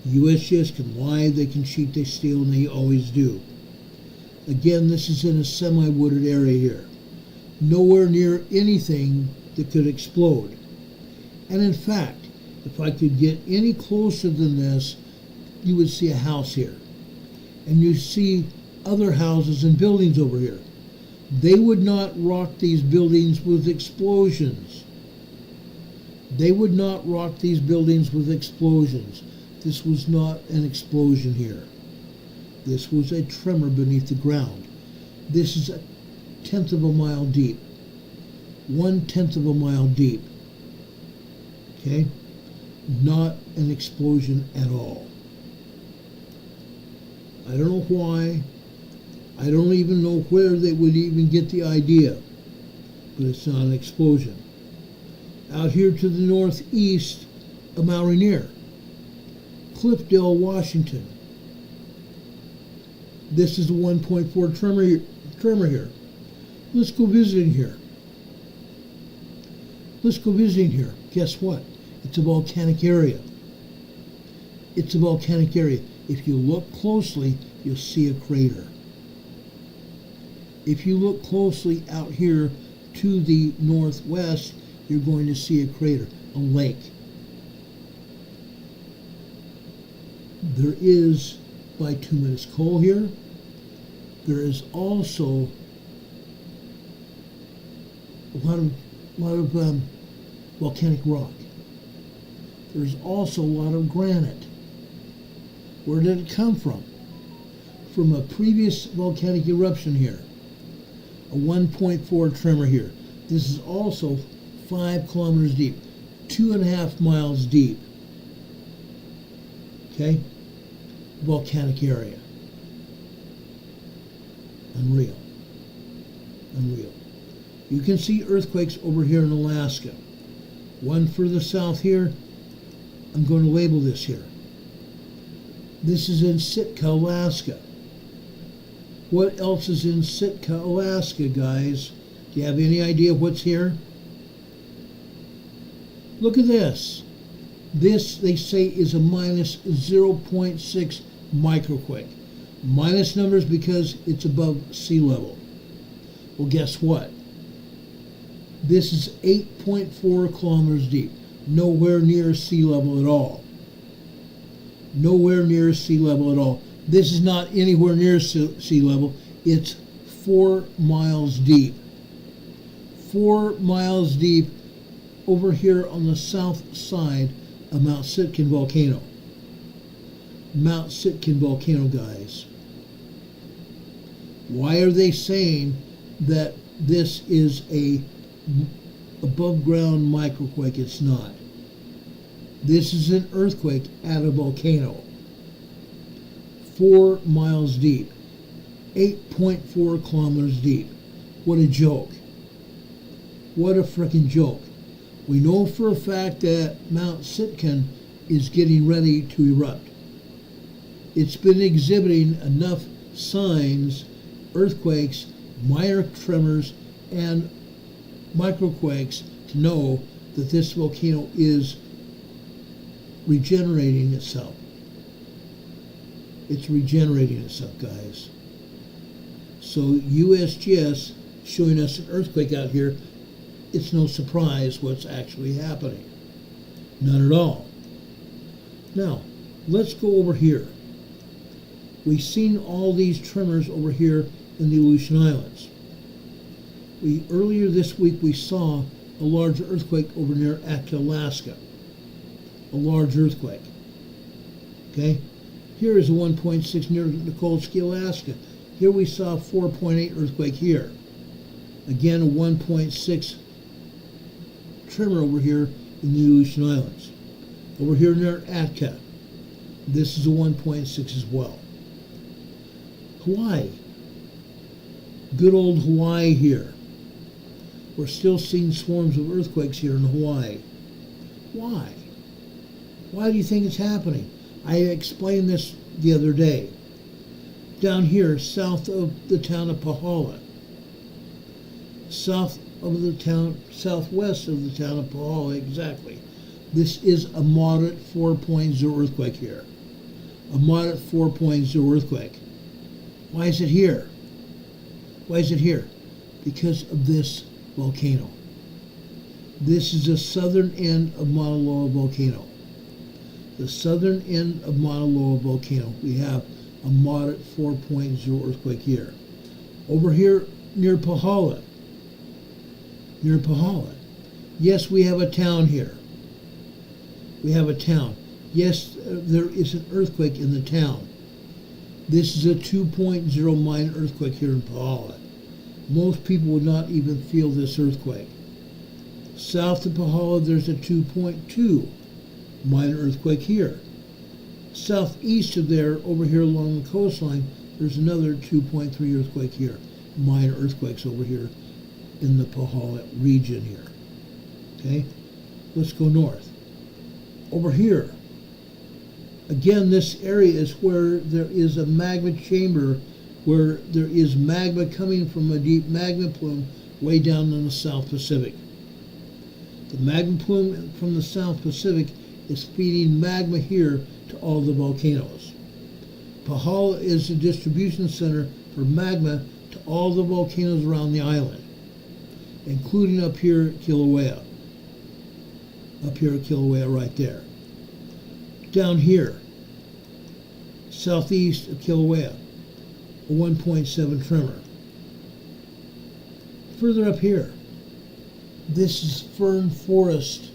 USGS can lie, they can cheat, they steal, and they always do. Again, this is in a semi-wooded area here. Nowhere near anything that could explode. And in fact, if I could get any closer than this, you would see a house here. And you see other houses and buildings over here. They would not rock these buildings with explosions. They would not rock these buildings with explosions. This was not an explosion here. This was a tremor beneath the ground. This is 1/10 of a mile deep. 1/10 of a mile deep. Okay? Not an explosion at all. I don't know why. I don't even know where they would even get the idea. But it's not an explosion. Out here to the northeast of Mount Rainier, Cliffdale, Washington. This is a 1.4 tremor here. Let's go visiting here. Let's go visiting here. Guess what? It's a volcanic area. It's a volcanic area. If you look closely, you'll see a crater. If you look closely out here to the northwest, you're going to see a crater, a lake. There is bituminous coal here. There is also a lot of volcanic rock. There's also a lot of granite. Where did it come from? From a previous volcanic eruption here. A 1.4 tremor here. This is also 5 kilometers deep, 2.5 miles deep. Okay? Volcanic area. Unreal. Unreal. You can see earthquakes over here in Alaska. One further south here. I'm going to label this here. This is in Sitka, Alaska. What else is in Sitka, Alaska, guys? Do you have any idea what's here? Look at this. This, they say, is a minus 0.6 microquake. Minus numbers because it's above sea level. Well, guess what? This is 8.4 kilometers deep. Nowhere near sea level at all. Nowhere near sea level at all. This is not anywhere near sea level. It's 4 miles deep. 4 miles deep over here on the south side of Mount Sitkin volcano. Mount Sitkin volcano, guys. Why are they saying that this is a above ground microquake? It's not. This is an earthquake at a volcano. 4 miles deep. 8.4 kilometers deep. What a joke. What a frickin' joke. We know for a fact that Mount Sitkin is getting ready to erupt. It's been exhibiting enough signs, earthquakes, minor tremors, and microquakes to know that this volcano is regenerating itself. It's regenerating itself, guys. So USGS showing us an earthquake out here, it's no surprise what's actually happening. None at all. Now, let's go over here. We've seen all these tremors over here in the Aleutian Islands. Earlier this week we saw a large earthquake over near Atka, Alaska. A large earthquake. Okay? Here is a 1.6 near Nikolsky, Alaska. Here we saw a 4.8 earthquake here. Again, a 1.6 tremor over here in the Aleutian Islands. Over here near Atka, this is a 1.6 as well. Hawaii. Good old Hawaii here. We're still seeing swarms of earthquakes here in Hawaii. Why? Why do you think it's happening? I explained this the other day. Down here, south of the town of Pahala. Southwest of the town of Pahala, exactly. This is a moderate 4.0 earthquake here. a moderate 4.0 earthquake. Why is it here? Why is it here? Because of this volcano. This is the southern end of Mauna Loa volcano. The southern end of Mauna Loa volcano. We have a moderate 4.0 earthquake here. Over here near Pahala. Yes, we have a town here. We have a town. Yes, there is an earthquake in the town. This is a 2.0 minor earthquake here in Pahala. Most people would not even feel this earthquake. South of Pahala, there's a 2.2 minor earthquake here. Southeast of there, over here along the coastline, there's another 2.3 earthquake here. Minor earthquakes over here in the Pahala region here. Okay, let's go north. Over here, again, this area is where there is a magma chamber, where there is magma coming from a deep magma plume way down in the South Pacific. The magma plume from the South Pacific is feeding magma here to all the volcanoes. Pahala is the distribution center for magma to all the volcanoes around the island, including up here at Kilauea. Up here at Kilauea right there. Down here, southeast of Kilauea, a 1.7 tremor. Further up here, this is Fern Forest.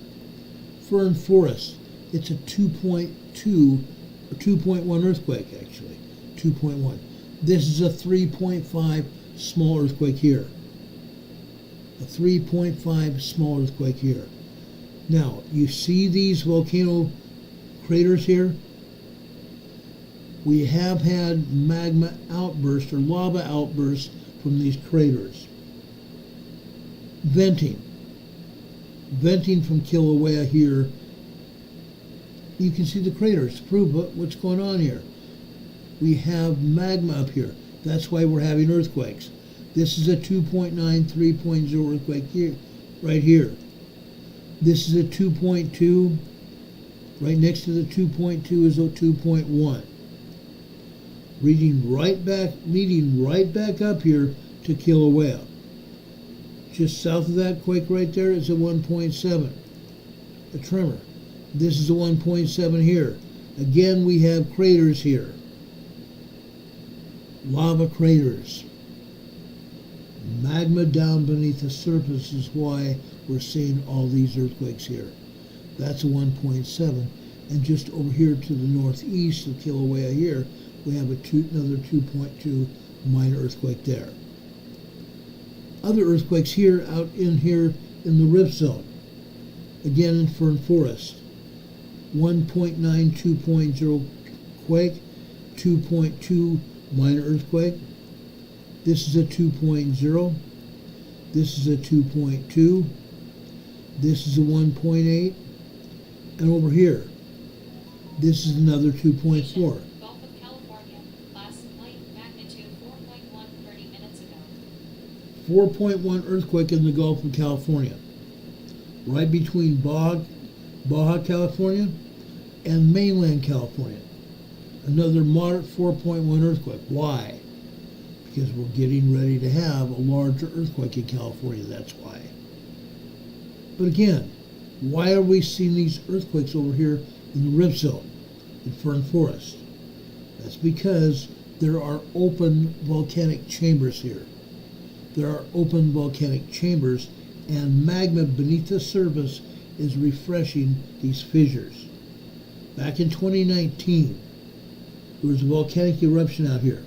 Fern Forest. It's a 2.2 or 2.1 earthquake, actually. 2.1. This is a 3.5 small earthquake here. A 3.5 small earthquake here. Now, you see these volcano craters here? We have had magma outbursts or lava outbursts from these craters. Venting from Kilauea here. You can see the craters to prove what's going on here. We have magma up here. That's why we're having earthquakes. This is a 2.9, 3.0 earthquake here, right here. This is a 2.2. Right next to the 2.2 is a 2.1. Leading right back up here to Kilauea. Just south of that quake right there is a 1.7, a tremor. This is a 1.7 here. Again, we have craters here. Lava craters. Magma down beneath the surface is why we're seeing all these earthquakes here. That's a 1.7. And just over here to the northeast of Kilauea here, we have another 2.2 minor earthquake there. Other earthquakes here in the rift zone. Again in Fern Forest. 1.9, 2.0 quake, 2.2 minor earthquake. This is a 2.0. This is a 2.2. This is a 1.8. And over here, this is another 2.4. Gulf of California, last night, magnitude 4.1 30 minutes ago. 4.1 earthquake in the Gulf of California. Right between Baja, California and mainland California. Another moderate 4.1 earthquake. Why? Because we're getting ready to have a larger earthquake in California, that's why. But again, why are we seeing these earthquakes over here in the rift zone, in Fern Forest? That's because there are open volcanic chambers here. There are open volcanic chambers, and magma beneath the surface is refreshing these fissures. Back in 2019, there was a volcanic eruption out here.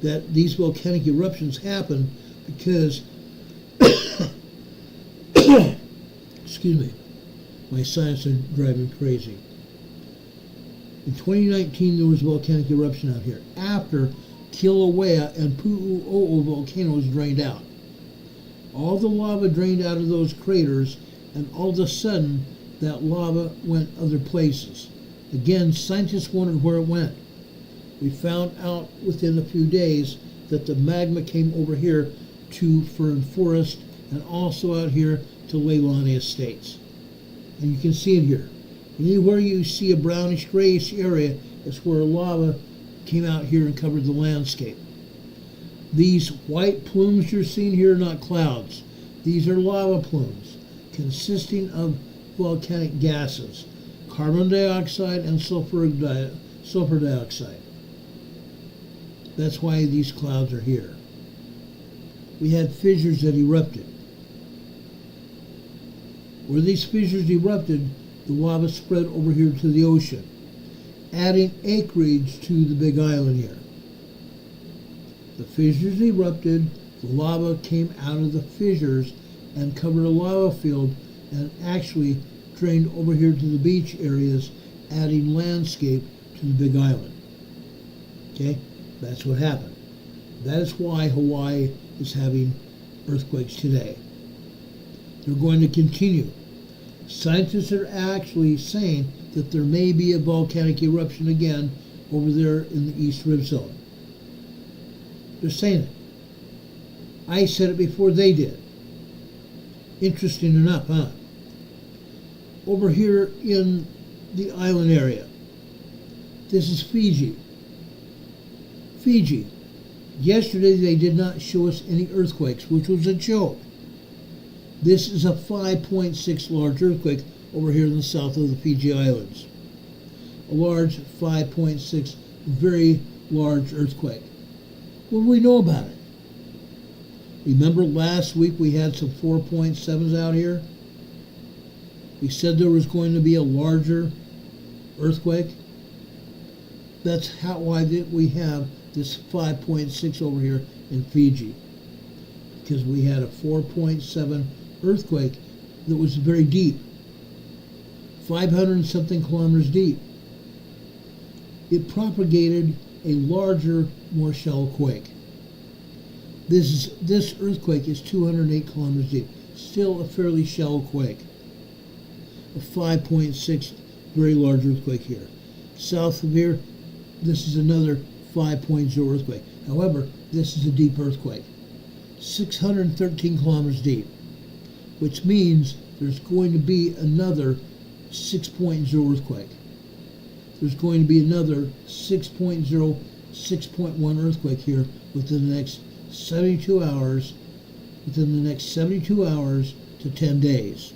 These volcanic eruptions happen because excuse me, my sinus are driving crazy. In 2019, there was a volcanic eruption out here after Kilauea and Pu'u'o'o volcanoes drained out. All the lava drained out of those craters, and all of a sudden, that lava went other places. Again, scientists wondered where it went. We found out within a few days that the magma came over here to Fern Forest and also out here to Leilani Estates. And you can see it here. Anywhere you see a brownish grayish area, it's where lava came out here and covered the landscape. These white plumes you're seeing here are not clouds. These are lava plumes consisting of volcanic gases, carbon dioxide and sulfur dioxide. That's why these clouds are here. We had fissures that erupted. Where these fissures erupted, the lava spread over here to the ocean, adding acreage to the big island here. The fissures erupted, the lava came out of the fissures and covered a lava field and actually drained over here to the beach areas, adding landscape to the big island. Okay, that's what happened. That is why Hawaii is having earthquakes today. They're going to continue. Scientists are actually saying that there may be a volcanic eruption again over there in the East Rib Zone. They're saying it. I said it before they did. Interesting enough, huh? Over here in the island area, this is Fiji. Fiji. Yesterday they did not show us any earthquakes, which was a joke. This is a 5.6 large earthquake over here in the south of the Fiji Islands. A large 5.6, very large earthquake. What do we know about it? Remember last week we had some 4.7s out here? We said there was going to be a larger earthquake. That's why we have this 5.6 over here in Fiji. Because we had a 4.7 earthquake that was very deep. 500 and something kilometers deep. It propagated a larger, more shallow quake. This earthquake is 208 kilometers deep. Still a fairly shallow quake. A 5.6 very large earthquake here. South of here, this is another 5.0 earthquake. However, this is a deep earthquake. 613 kilometers deep. Which means there's going to be another 6.0 earthquake. There's going to be another 6.0, 6.1 earthquake here within the next 72 hours, to 10 days.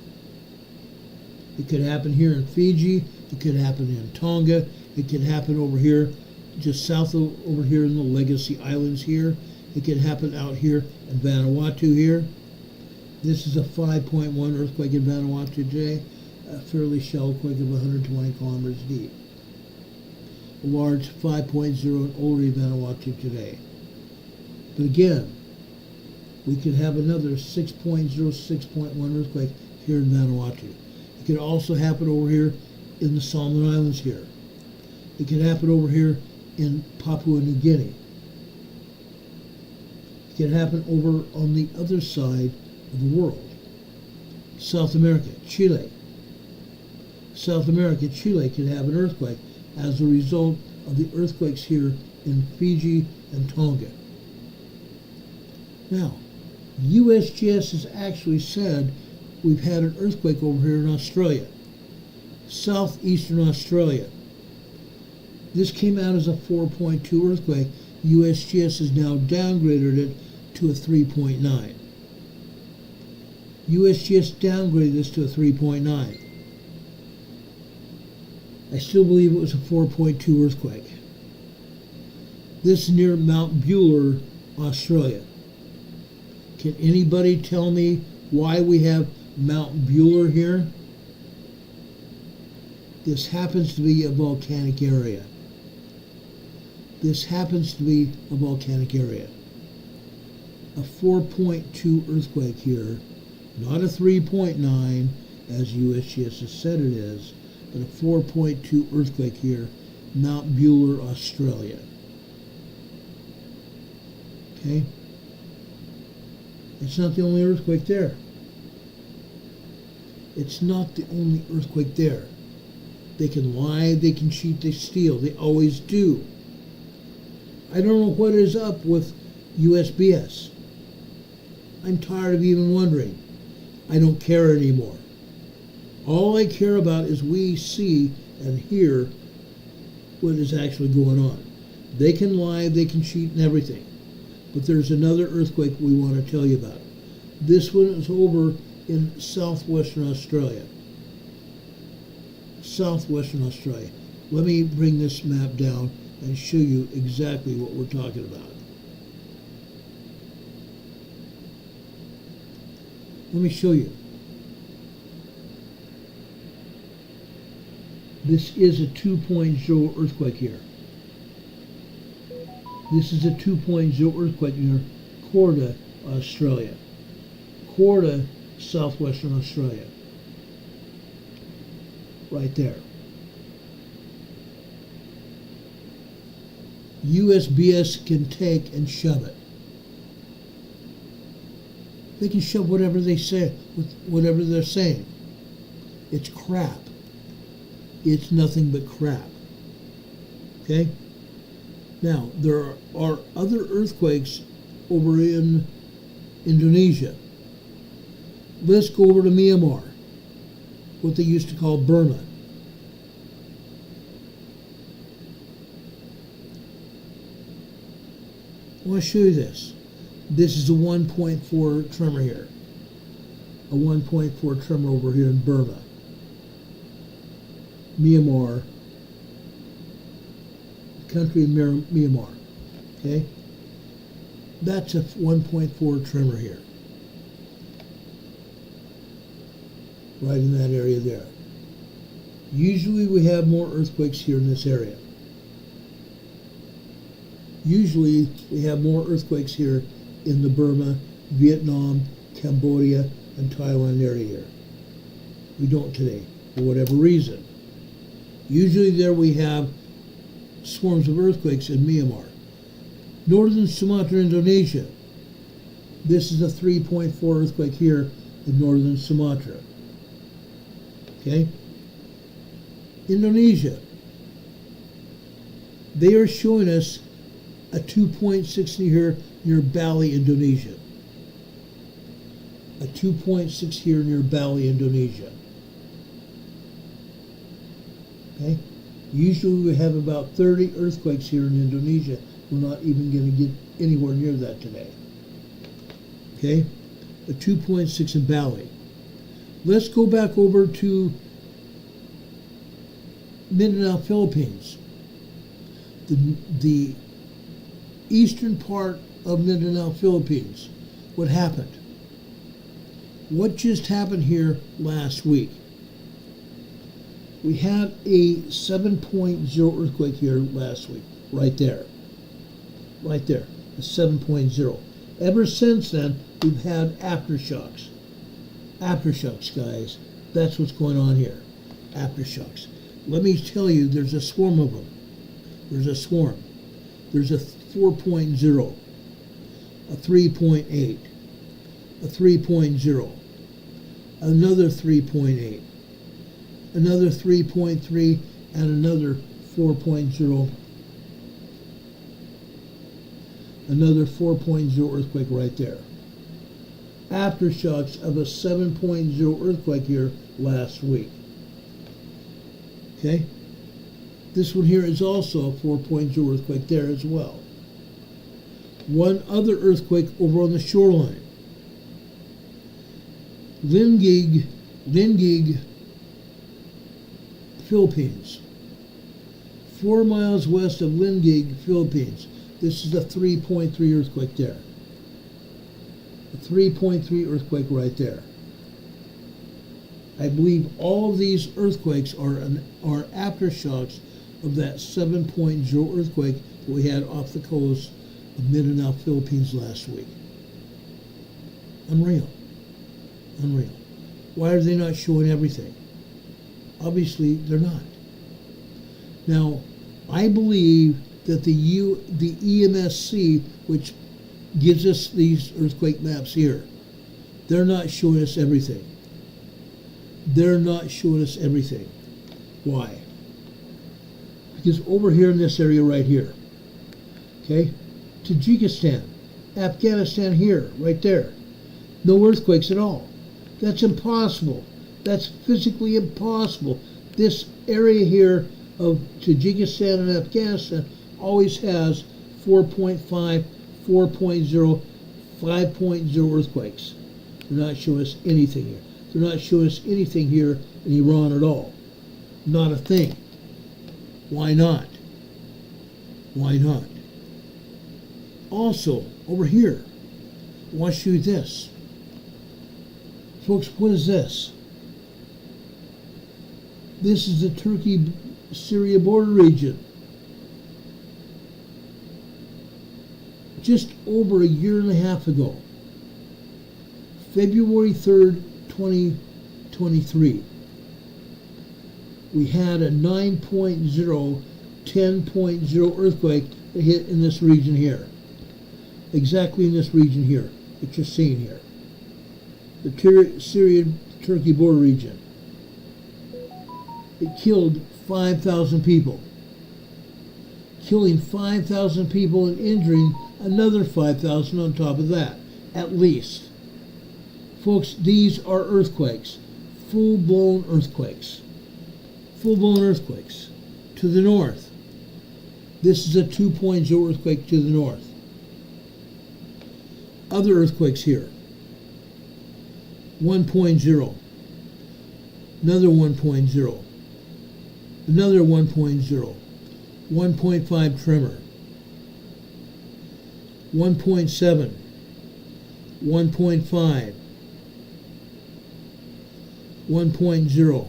It could happen here in Fiji, it could happen in Tonga, it could happen over here, just south of over here in the Legacy Islands here. It could happen out here in Vanuatu here. This is a 5.1 earthquake in Vanuatu today, a fairly shallow quake of 120 kilometers deep. A large 5.0 in Oleri, Vanuatu today. But again, we could have another 6.0, 6.1 earthquake here in Vanuatu. It could also happen over here in the Solomon Islands here. It could happen over here in Papua New Guinea. It could happen over on the other side of the world. South America, Chile. South America, Chile could have an earthquake as a result of the earthquakes here in Fiji and Tonga. Now, USGS has actually said we've had an earthquake over here in Australia, southeastern Australia. This came out as a 4.2 earthquake. USGS has now downgraded it to a 3.9. USGS downgraded this to a 3.9. I still believe it was a 4.2 earthquake. This is near Mount Buller, Australia. Can anybody tell me why we have Mount Buller here? This happens to be a volcanic area. This happens to be a volcanic area. A 4.2 earthquake here, not a 3.9 as USGS has said it is, but a 4.2 earthquake here, Mount Buller, Australia. Okay? It's not the only earthquake there. It's not the only earthquake there. They can lie, they can cheat, they steal. They always do. I don't know what is up with USBS. I'm tired of even wondering. I don't care anymore. All I care about is we see and hear what is actually going on. They can lie, they can cheat and everything. But there's another earthquake we want to tell you about. This one is over in southwestern Australia. Southwestern Australia. Let me bring this map down and show you exactly what we're talking about. Let me show you. This is a 2.0 earthquake here. This is a 2.0 earthquake near Corda, Australia. Corda, southwestern Australia. Right there. USBS can take and shove it. They can shove whatever they say, whatever they're saying. It's crap. It's nothing but crap. Okay? Now, there are other earthquakes over in Indonesia. Let's go over to Myanmar, what they used to call Burma. I want to show you this. This is a 1.4 tremor here. A 1.4 tremor over here in Burma. Myanmar. Country of Myanmar. Okay? That's a 1.4 tremor here. Right in that area there. Usually we have more earthquakes here in this area. Usually we have more earthquakes here in the Burma, Vietnam, Cambodia, and Thailand area here. We don't today, for whatever reason. Usually there we have swarms of earthquakes in Myanmar. Northern Sumatra, Indonesia. This is a 3.4 earthquake here in northern Sumatra. Okay? Indonesia. They are showing us a 2.6 here near Bali, Indonesia. A 2.6 here near Bali, Indonesia. Okay? Usually we have about 30 earthquakes here in Indonesia. We're not even going to get anywhere near that today. Okay? A 2.6 in Bali. Let's go back over to Mindanao, Philippines. The eastern part of Mindanao, Philippines. What happened? What just happened here last week? We had a 7.0 earthquake here last week, right there. Right there, a 7.0. Ever since then, we've had aftershocks. Aftershocks, guys. That's what's going on here. Aftershocks. Let me tell you, there's a swarm of them. There's a swarm. There's a 4.0, a 3.8, a 3.0, another 3.8, another 3.3, and another 4.0, another 4.0 earthquake right there. Aftershocks of a 7.0 earthquake here last week. Okay? This one here is also a 4.0 earthquake there as well. One other earthquake over on the shoreline. Lingig, Philippines. 4 miles west of Lingig, Philippines. This is a 3.3 earthquake there. A 3.3 earthquake right there. I believe all of these earthquakes are aftershocks of that 7.0 earthquake that we had off the coast of Mindanao, Philippines last week. Unreal. Unreal. Why are they not showing everything? Obviously, they're not. Now, I believe that the EMSC, which gives us these earthquake maps here, they're not showing us everything. They're not showing us everything. Why? Because over here in this area right here, okay, Tajikistan, Afghanistan here, right there, no earthquakes at all. That's impossible. That's physically impossible. This area here of Tajikistan and Afghanistan always has 4.5, 4.0, 5.0 earthquakes. They're not showing us anything here. They're not showing us anything here in Iran at all. Not a thing. Why not? Why not? Also, over here, I want to show you this. Folks, what is this? This is the Turkey-Syria border region. Just over a year and a half ago, February 3rd, 2023, we had a 9.0, 10.0 earthquake that hit in this region here. Exactly in this region here that you're seeing here. The Syria-Turkey border region. It killed 5,000 people. Killing 5,000 people and injuring another 5,000 on top of that, at least. Folks, these are earthquakes. Full-blown earthquakes. Full-blown earthquakes. To the north. This is a 2.0 earthquake to the north. Other earthquakes here. 1.0. Another 1.0. Another 1.0. 1.5 tremor. 1.7. 1.5. 1.0.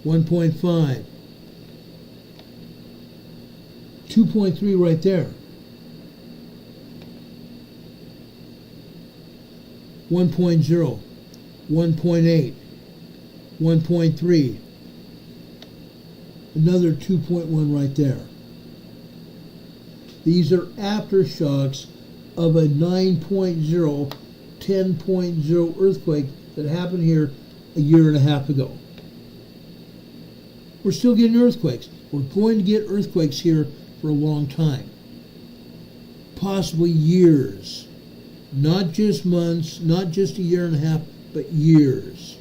1.5. 2.3 right there. 1.0. 1.8. 1.3. Another 2.1 right there. These are aftershocks of a 9.0, 10.0 earthquake that happened here a year and a half ago. We're still getting earthquakes. We're going to get earthquakes here for a long time. Possibly years. Not just months, not just a year and a half, but years.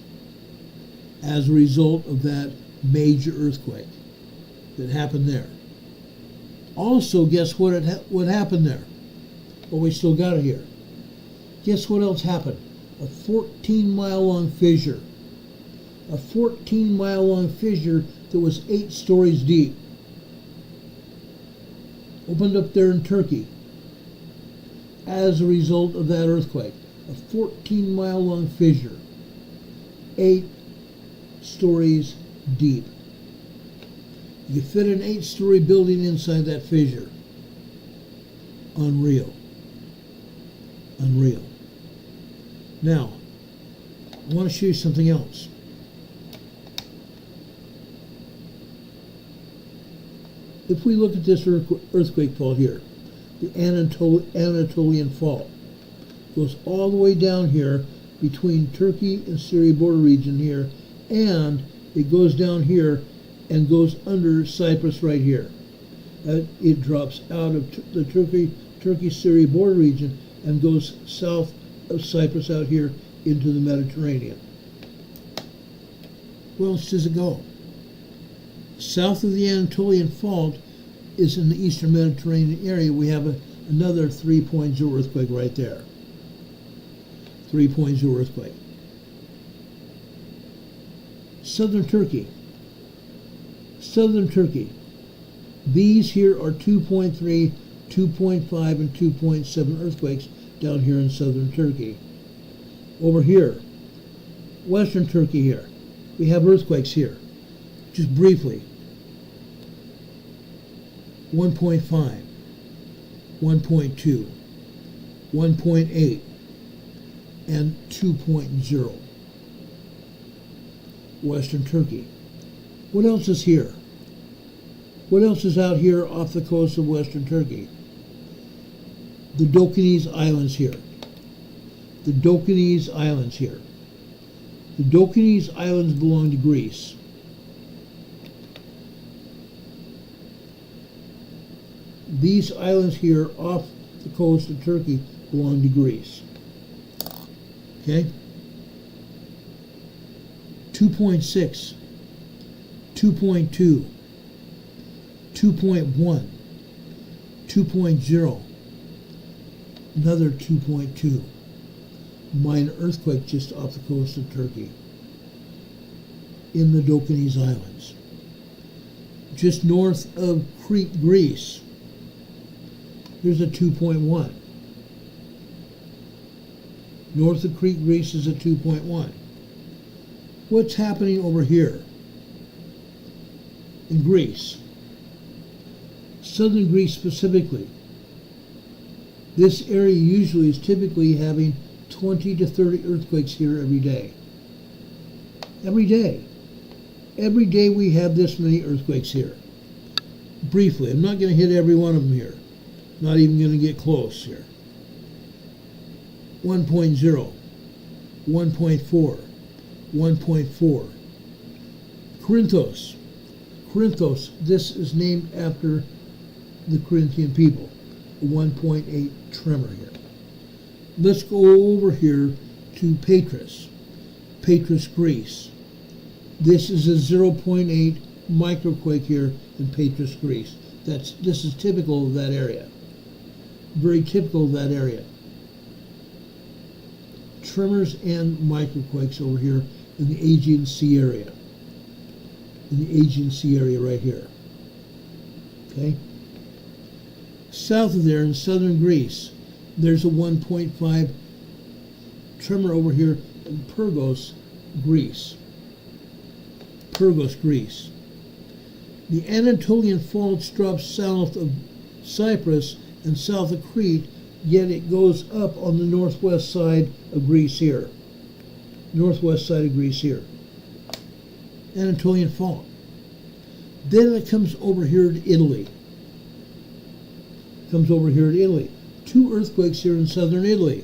As a result of that major earthquake that happened there. Also, guess what happened there? Well, we still got it here. Guess what else happened? A 14-mile-long fissure. A 14-mile-long fissure that was 8 stories deep. Opened up there in Turkey as a result of that earthquake. A 14-mile-long fissure. 8 stories deep. You fit an 8-story building inside that fissure. Unreal. Unreal. Now, I want to show you something else. If we look at this earthquake fault here, the Anatolian Fault, goes all the way down here between Turkey and Syria border region here, and it goes down here and goes under Cyprus right here. It drops out of the Turkey-Syria border region and goes south of Cyprus out here into the Mediterranean. Where else does it go? South of the Anatolian Fault is in the eastern Mediterranean area. We have another 3.0 earthquake right there. 3.0 earthquake. Southern Turkey. Southern Turkey. These here are 2.3, 2.5, and 2.7 earthquakes down here in southern Turkey. Over here, western Turkey here, we have earthquakes here. Just briefly. 1.5, 1.2, 1.8, and 2.0. Western Turkey. What else is here? What else is out here off the coast of western Turkey? The Dokkanese Islands here. The Dokkanese Islands here. The Dokkanese Islands belong to Greece. These islands here off the coast of Turkey belong to Greece. Okay? 2.6, 2.2, 2.1, 2.0, another 2.2. Minor earthquake just off the coast of Turkey in the Dokanese Islands. Just north of Crete, Greece, there's a 2.1. North of Crete, Greece is a 2.1. What's happening over here in Greece? Southern Greece specifically. This area usually is typically having 20 to 30 earthquakes here every day. Every day. Every day we have this many earthquakes here. Briefly, I'm not going to hit every one of them here. Not even going to get close here. 1.0, 1.4, 1.4. Corinthos. Corinthos, this is named after the Corinthian people. A 1.8 tremor here. Let's go over here to Patras. Patras, Greece. This is a 0.8 microquake here in Patras, Greece. This is typical of that area. Very typical of that area. Tremors and microquakes over here in the Aegean Sea area. In the Aegean Sea area right here. Okay? South of there in southern Greece, there's a 1.5 tremor over here in Pyrgos, Greece. Pyrgos, Greece. The Anatolian faults drop south of Cyprus and south of Crete, yet it goes up on the northwest side of Greece here. Northwest side of Greece here. Anatolian fault. Then it comes over here to Italy. Two earthquakes here in southern Italy.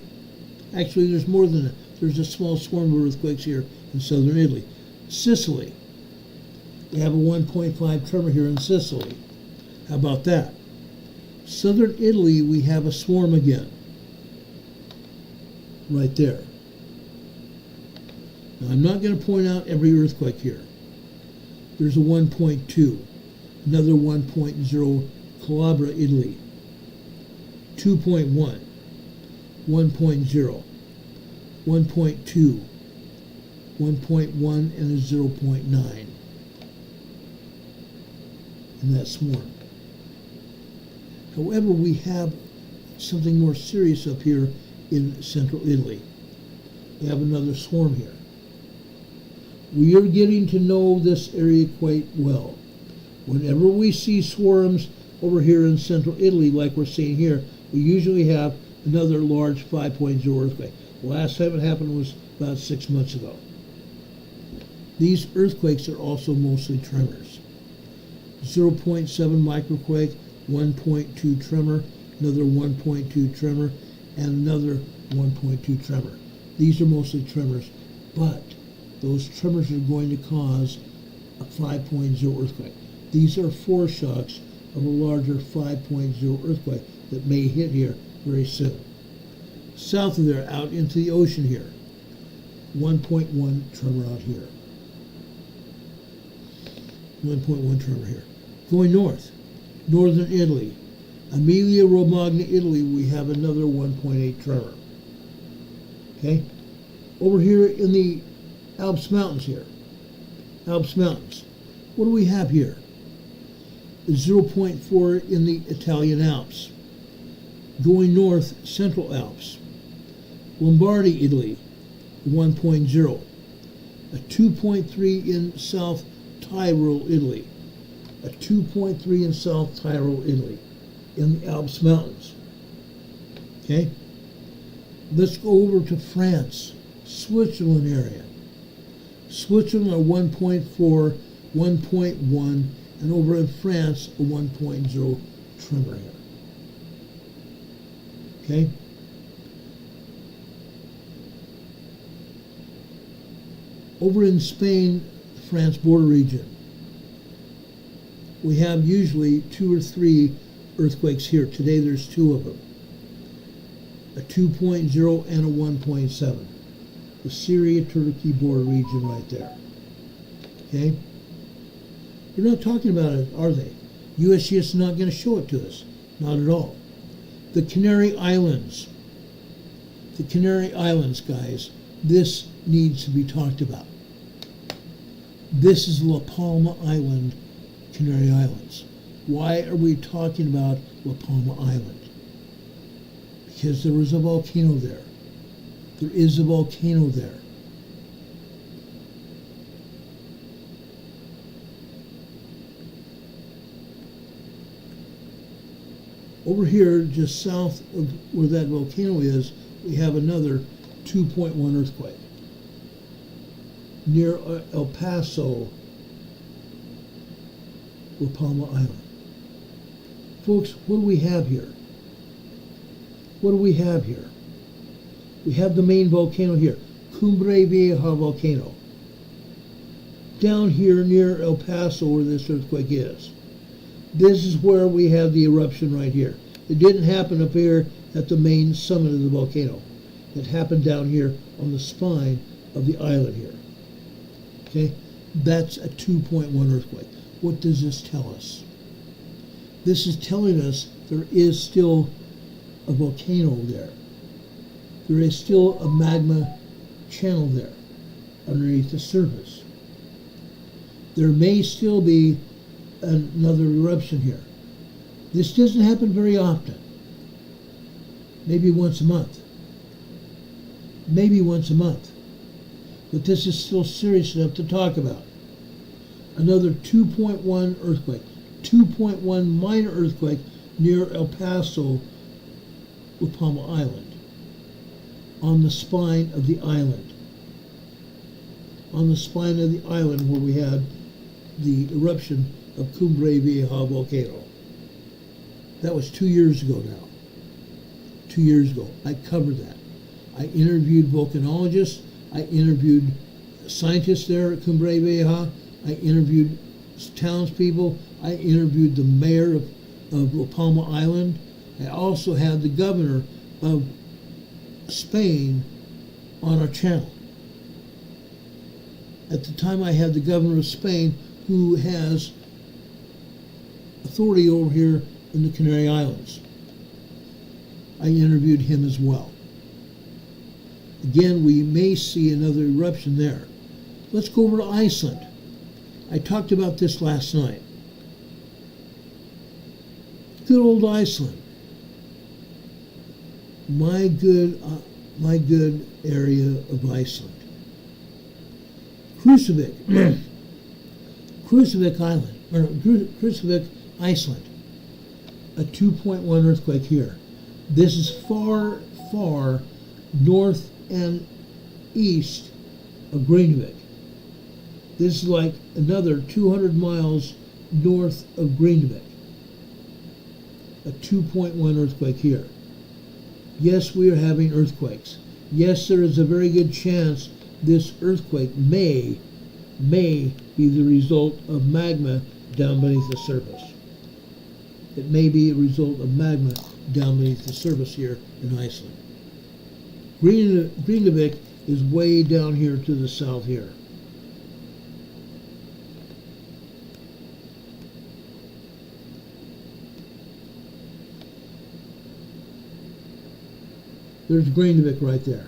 Actually, there's more than that. There's a small swarm of earthquakes here in southern Italy. Sicily. They have a 1.5 tremor here in Sicily. How about that? Southern Italy, we have a swarm again. Right there. Now, I'm not going to point out every earthquake here. There's a 1.2. Another 1.0 Calabria, Italy. 2.1, 1.0, 1.2, 1.1, and a 0.9 in that swarm. However, we have something more serious up here in central Italy. We have another swarm here. We are getting to know this area quite well. Whenever we see swarms over here in central Italy, like we're seeing here, we usually have another large 5.0 earthquake. The last time it happened was about 6 months ago. These earthquakes are also mostly tremors. 0.7 microquake, 1.2 tremor, another 1.2 tremor, and another 1.2 tremor. These are mostly tremors, but those tremors are going to cause a 5.0 earthquake. These are foreshocks of a larger 5.0 earthquake that may hit here very soon. South of there, out into the ocean here, 1.1 tremor out here. 1.1 tremor here. Going north, northern Italy, Emilia-Romagna, Italy, we have another 1.8 tremor. Okay? Over here in the Alps Mountains here, Alps Mountains, what do we have here? 0.4 in the Italian Alps. Going north, Central Alps. Lombardy, Italy, 1.0. A 2.3 in South Tyrol, Italy. A 2.3 in South Tyrol, Italy, in the Alps Mountains. Okay? Let's go over to France, Switzerland area. Switzerland, a 1.4, 1.1, and over in France, a 1.0 tremor here. Okay? Over in Spain, the France border region, we have usually 2 or 3 earthquakes here. Today there's 2 of them. A 2.0 and a 1.7. The Syria-Turkey border region right there. Okay? They're not talking about it, are they? USGS is not going to show it to us. Not at all. The Canary Islands. The Canary Islands, guys. This needs to be talked about. This is La Palma Island, Canary Islands. Why are we talking about La Palma Island? Because there was a volcano there. There is a volcano there. Over here, just south of where that volcano is, we have another 2.1 earthquake near El Paso, La Palma Island. Folks, what do we have here? What do we have here? We have the main volcano here, Cumbre Vieja volcano. Down here near El Paso where this earthquake is. This is where we have the eruption right here. It didn't happen up here at the main summit of the volcano. It happened down here on the spine of the island here. Okay? That's a 2.1 earthquake. What does this tell us? This is telling us there is still a volcano there. There is still a magma channel there underneath the surface. There may still be another eruption here. This doesn't happen very often. Maybe once a month. Maybe once a month. But this is still serious enough to talk about. Another 2.1 earthquake. 2.1 minor earthquake near El Paso, La Palma Island. On the spine of the island. On the spine of the island where we had the eruption of Cumbre Vieja volcano. That was 2 years ago now. 2 years ago. I covered that. I interviewed volcanologists. I interviewed scientists there at Cumbre Vieja. I interviewed townspeople. I interviewed the mayor of La Palma Island. I also had the governor of Spain on our channel. At the time I had the governor of Spain, who has authority over here in the Canary Islands. I interviewed him as well. Again, we may see another eruption there. Let's go over to Iceland. I talked about this last night. Good old Iceland. My good area of Iceland. Kruševik. Kruševik Island, or Kruševik, Iceland. A 2.1 earthquake here. This is far, far north and east of Greenvik. This is like another 200 miles north of Greenvik. A 2.1 earthquake here. Yes, we are having earthquakes. Yes, there is a very good chance this earthquake may be the result of magma down beneath the surface. It may be a result of magma down beneath the surface here in Iceland. Greenvik is way down here to the south here. There's Greenvik right there.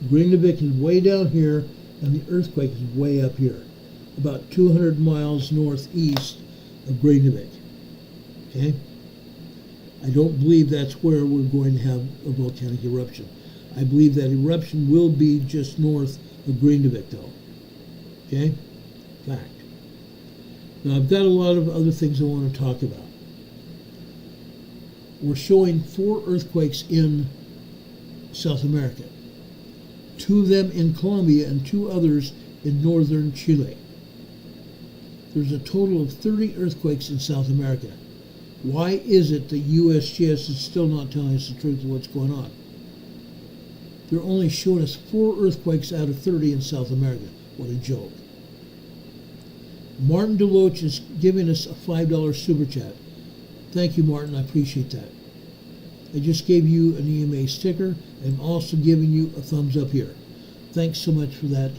Greenvik is way down here, and the earthquake is way up here, about 200 miles northeast of Greenvik. Okay? I don't believe that's where we're going to have a volcanic eruption. I believe that eruption will be just north of Greenvik, though. Okay? Fact. Now, I've got a lot of other things I want to talk about. We're showing 4 earthquakes in South America. 2 of them in Colombia and 2 others in northern Chile. There's a total of 30 earthquakes in South America. Why is it that USGS is still not telling us the truth of what's going on? They're only showing us 4 earthquakes out of 30 in South America. What a joke. Martin DeLoach is giving us a $5 super chat. Thank you, Martin. I appreciate that. I just gave you an EMA sticker. I'm also giving you a thumbs up here. Thanks so much for that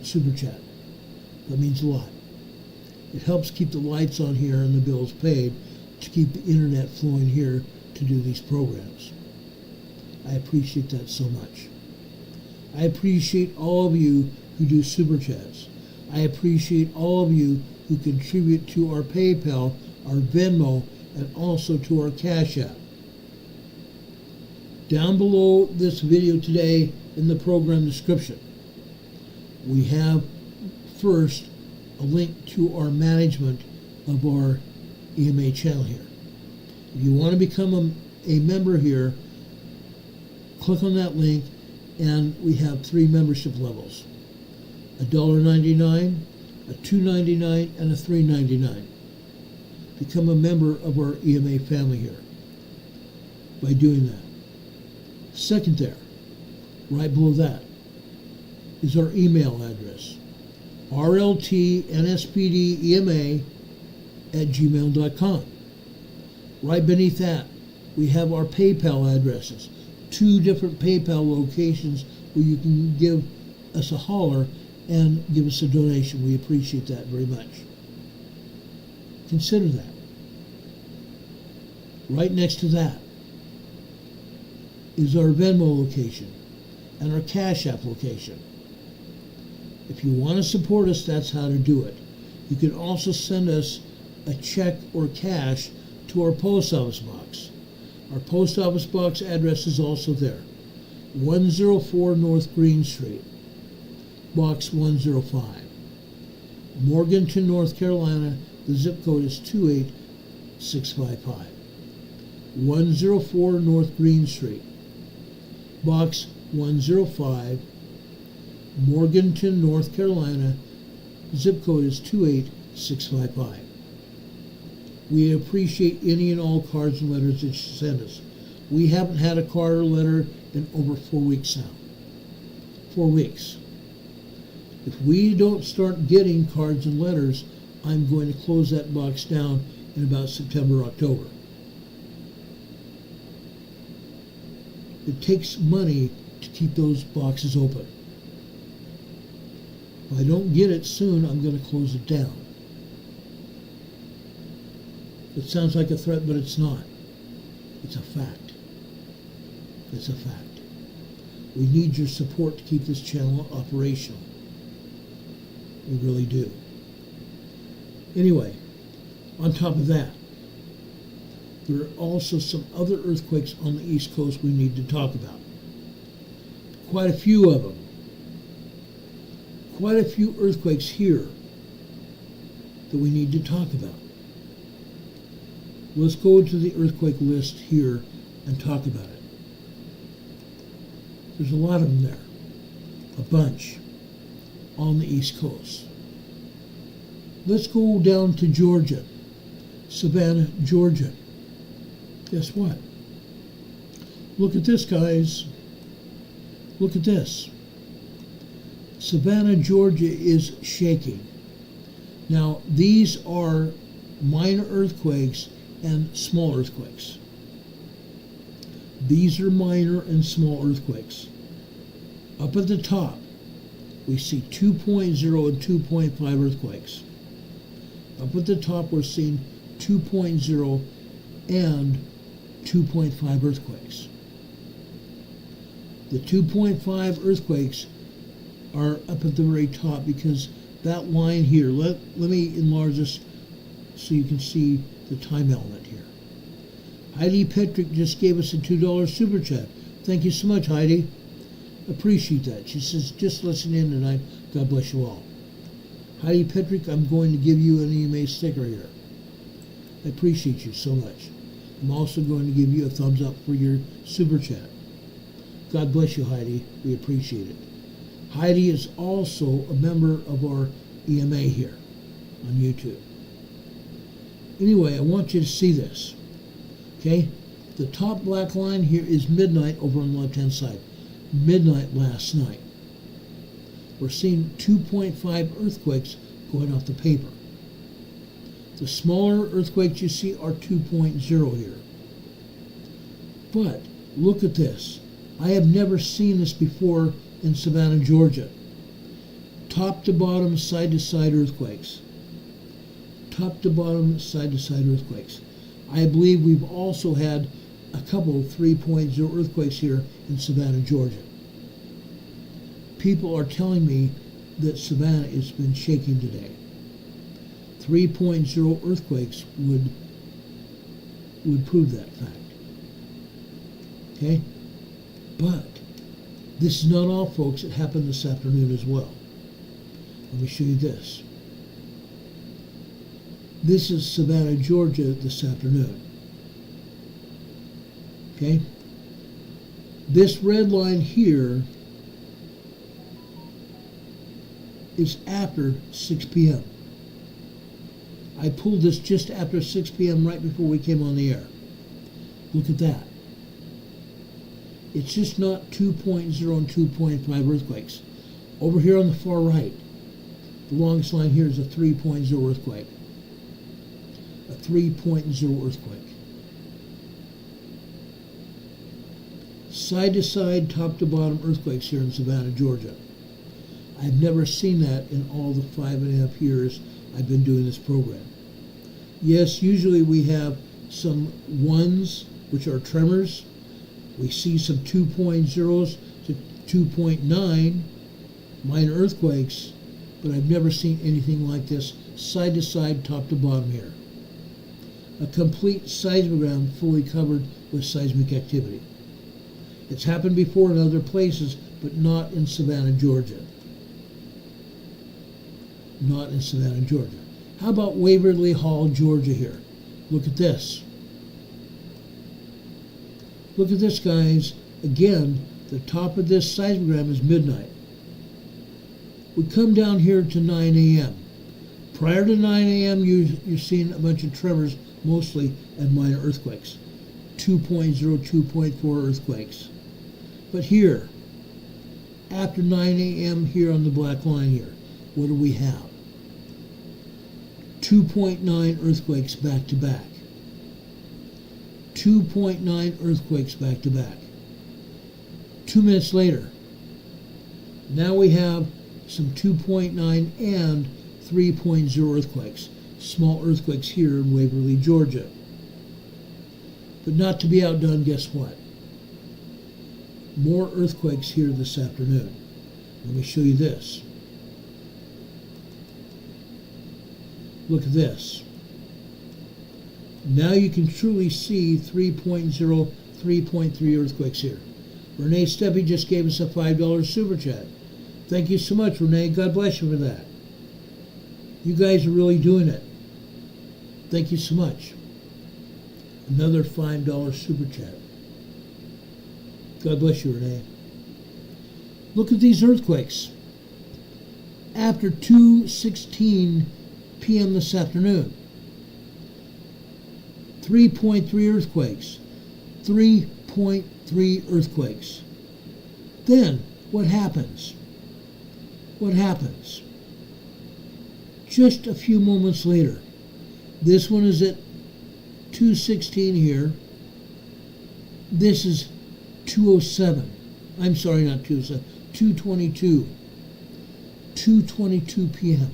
super chat. That means a lot. It helps keep the lights on here and the bills paid, to keep the internet flowing here to do these programs. I appreciate that so much. I appreciate all of you who do super chats. I appreciate all of you who contribute to our PayPal, our Venmo, and also to our Cash App. Down below this video today in the program description, we have first a link to our management of our EMA channel here. If you want to become a member here, click on that link, and we have 3 membership levels: $1.99, a $2.99, and a $3.99. Become a member of our EMA family here by doing that. Second there, right below that, is our email address: rltnspdema@gmail.com. Right beneath that, we have our PayPal addresses, 2 different PayPal locations where you can give us a holler and give us a donation. We appreciate that very much. Consider that. Right next to that is our Venmo location and our Cash App location. If you want to support us, that's how to do it. You can also send us a check or cash to our post office box. Our post office box address is also there: 104 North Green Street, Box 105, Morganton, North Carolina. The zip code is 28655. 104 North Green Street, Box 105, Morganton, North Carolina. Zip code is 28655. We appreciate any and all cards and letters that you send us. We haven't had a card or letter in over 4 weeks now. 4 weeks. If we don't start getting cards and letters, I'm going to close that box down in about September, October. It takes money to keep those boxes open. If I don't get it soon, I'm going to close it down. It sounds like a threat, but it's not. It's a fact. It's a fact. We need your support to keep this channel operational. We really do. Anyway, on top of that, there are also some other earthquakes on the East Coast we need to talk about. Quite a few of them. Quite a few earthquakes here that we need to talk about. Let's go into the earthquake list here and talk about it. There's a lot of them there. A bunch on the East Coast. Let's go down to Georgia. Savannah, Georgia. Guess what? Look at this, guys. Look at this. Savannah, Georgia is shaking. Now, these are minor earthquakes and small earthquakes. These are minor and small earthquakes. Up at the top, we see 2.0 and 2.5 earthquakes. Up at the top, we're seeing 2.0 and 2.5 earthquakes. The 2.5 earthquakes are up at the very top because that line here, let me enlarge this so you can see the time element here. Heidi Petrick just gave us a $2 super chat. Thank you so much, Heidi. Appreciate that. She says, just listen in tonight. God bless you all. Heidi Petrick, I'm going to give you an EMA sticker here. I appreciate you so much. I'm also going to give you a thumbs up for your super chat. God bless you, Heidi. We appreciate it. Heidi is also a member of our EMA here on YouTube. Anyway, I want you to see this. Okay? The top black line here is midnight over on the left-hand side. Midnight last night. We're seeing 2.5 earthquakes going off the paper. The smaller earthquakes you see are 2.0 here. But look at this. I have never seen this before in Savannah, Georgia. Top to bottom, side to side earthquakes. Top to bottom, side to side earthquakes. I believe we've also had a couple 3.0 earthquakes here in Savannah, Georgia. People are telling me that Savannah has been shaking today. 3.0 earthquakes would prove that fact. Okay? But this is not all, folks. It happened this afternoon as well. Let me show you this. This is Savannah, Georgia this afternoon. Okay? This red line here is after 6 p.m. I pulled this just after 6 p.m. right before we came on the air. Look at that. It's just not 2.0 and 2.5 earthquakes. Over here on the far right, the longest line here is a 3.0 earthquake. A 3.0 earthquake. Side to side, top to bottom earthquakes here in Savannah, Georgia. I've never seen that in all the 5.5 years I've been doing this program. Yes, usually we have some ones, which are tremors. We see some 2.0s to 2.9 minor earthquakes, but I've never seen anything like this side to side, top to bottom here. A complete seismogram fully covered with seismic activity. It's happened before in other places, but not in Savannah, Georgia. Not in Savannah, Georgia. How about Waverly Hall, Georgia here? Look at this. Look at this, guys. Again, the top of this seismogram is midnight. We come down here to 9 a.m. Prior to 9 a.m., you're seeing a bunch of tremors, mostly, and minor earthquakes. 2.0, 2.4 earthquakes. But here, after 9 a.m. here on the black line here, what do we have? 2.9 earthquakes back to back. 2.9 earthquakes back to back. 2 minutes later, now we have some 2.9 and 3.0 earthquakes. Small earthquakes here in Waverly, Georgia. But not to be outdone, guess what? More earthquakes here this afternoon. Let me show you this. Look at this. Now you can truly see 3.0, 3.3 earthquakes here. Renee Steppy just gave us a $5 super chat. Thank you so much, Renee. God bless you for that. You guys are really doing it. Thank you so much. Another $5 super chat. God bless you, Renee. Look at these earthquakes. After 2:16 p.m. this afternoon, 3.3 earthquakes. 3.3 earthquakes. Then, what happens? What happens? Just a few moments later, this one is at 2:16 here. This is 2:07. I'm sorry, not 2:07. 2:22. 2:22 p.m.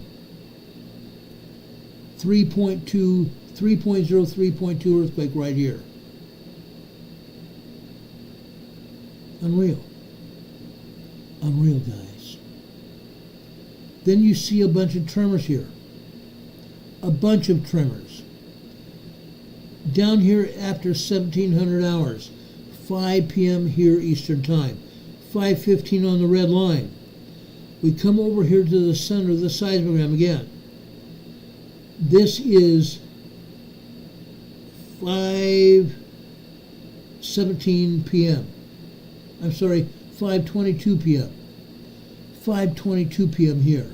3.2, 3.0, 3.2 earthquake right here. Unreal. Unreal, guys. Then you see a bunch of tremors here. A bunch of tremors. Down here after 1700 hours, 5 p.m. here Eastern Time, 5:15 on the red line. We come over here to the center of the seismogram again. This is 5:17 p.m. I'm sorry, 5:22 p.m. 5:22 p.m. here.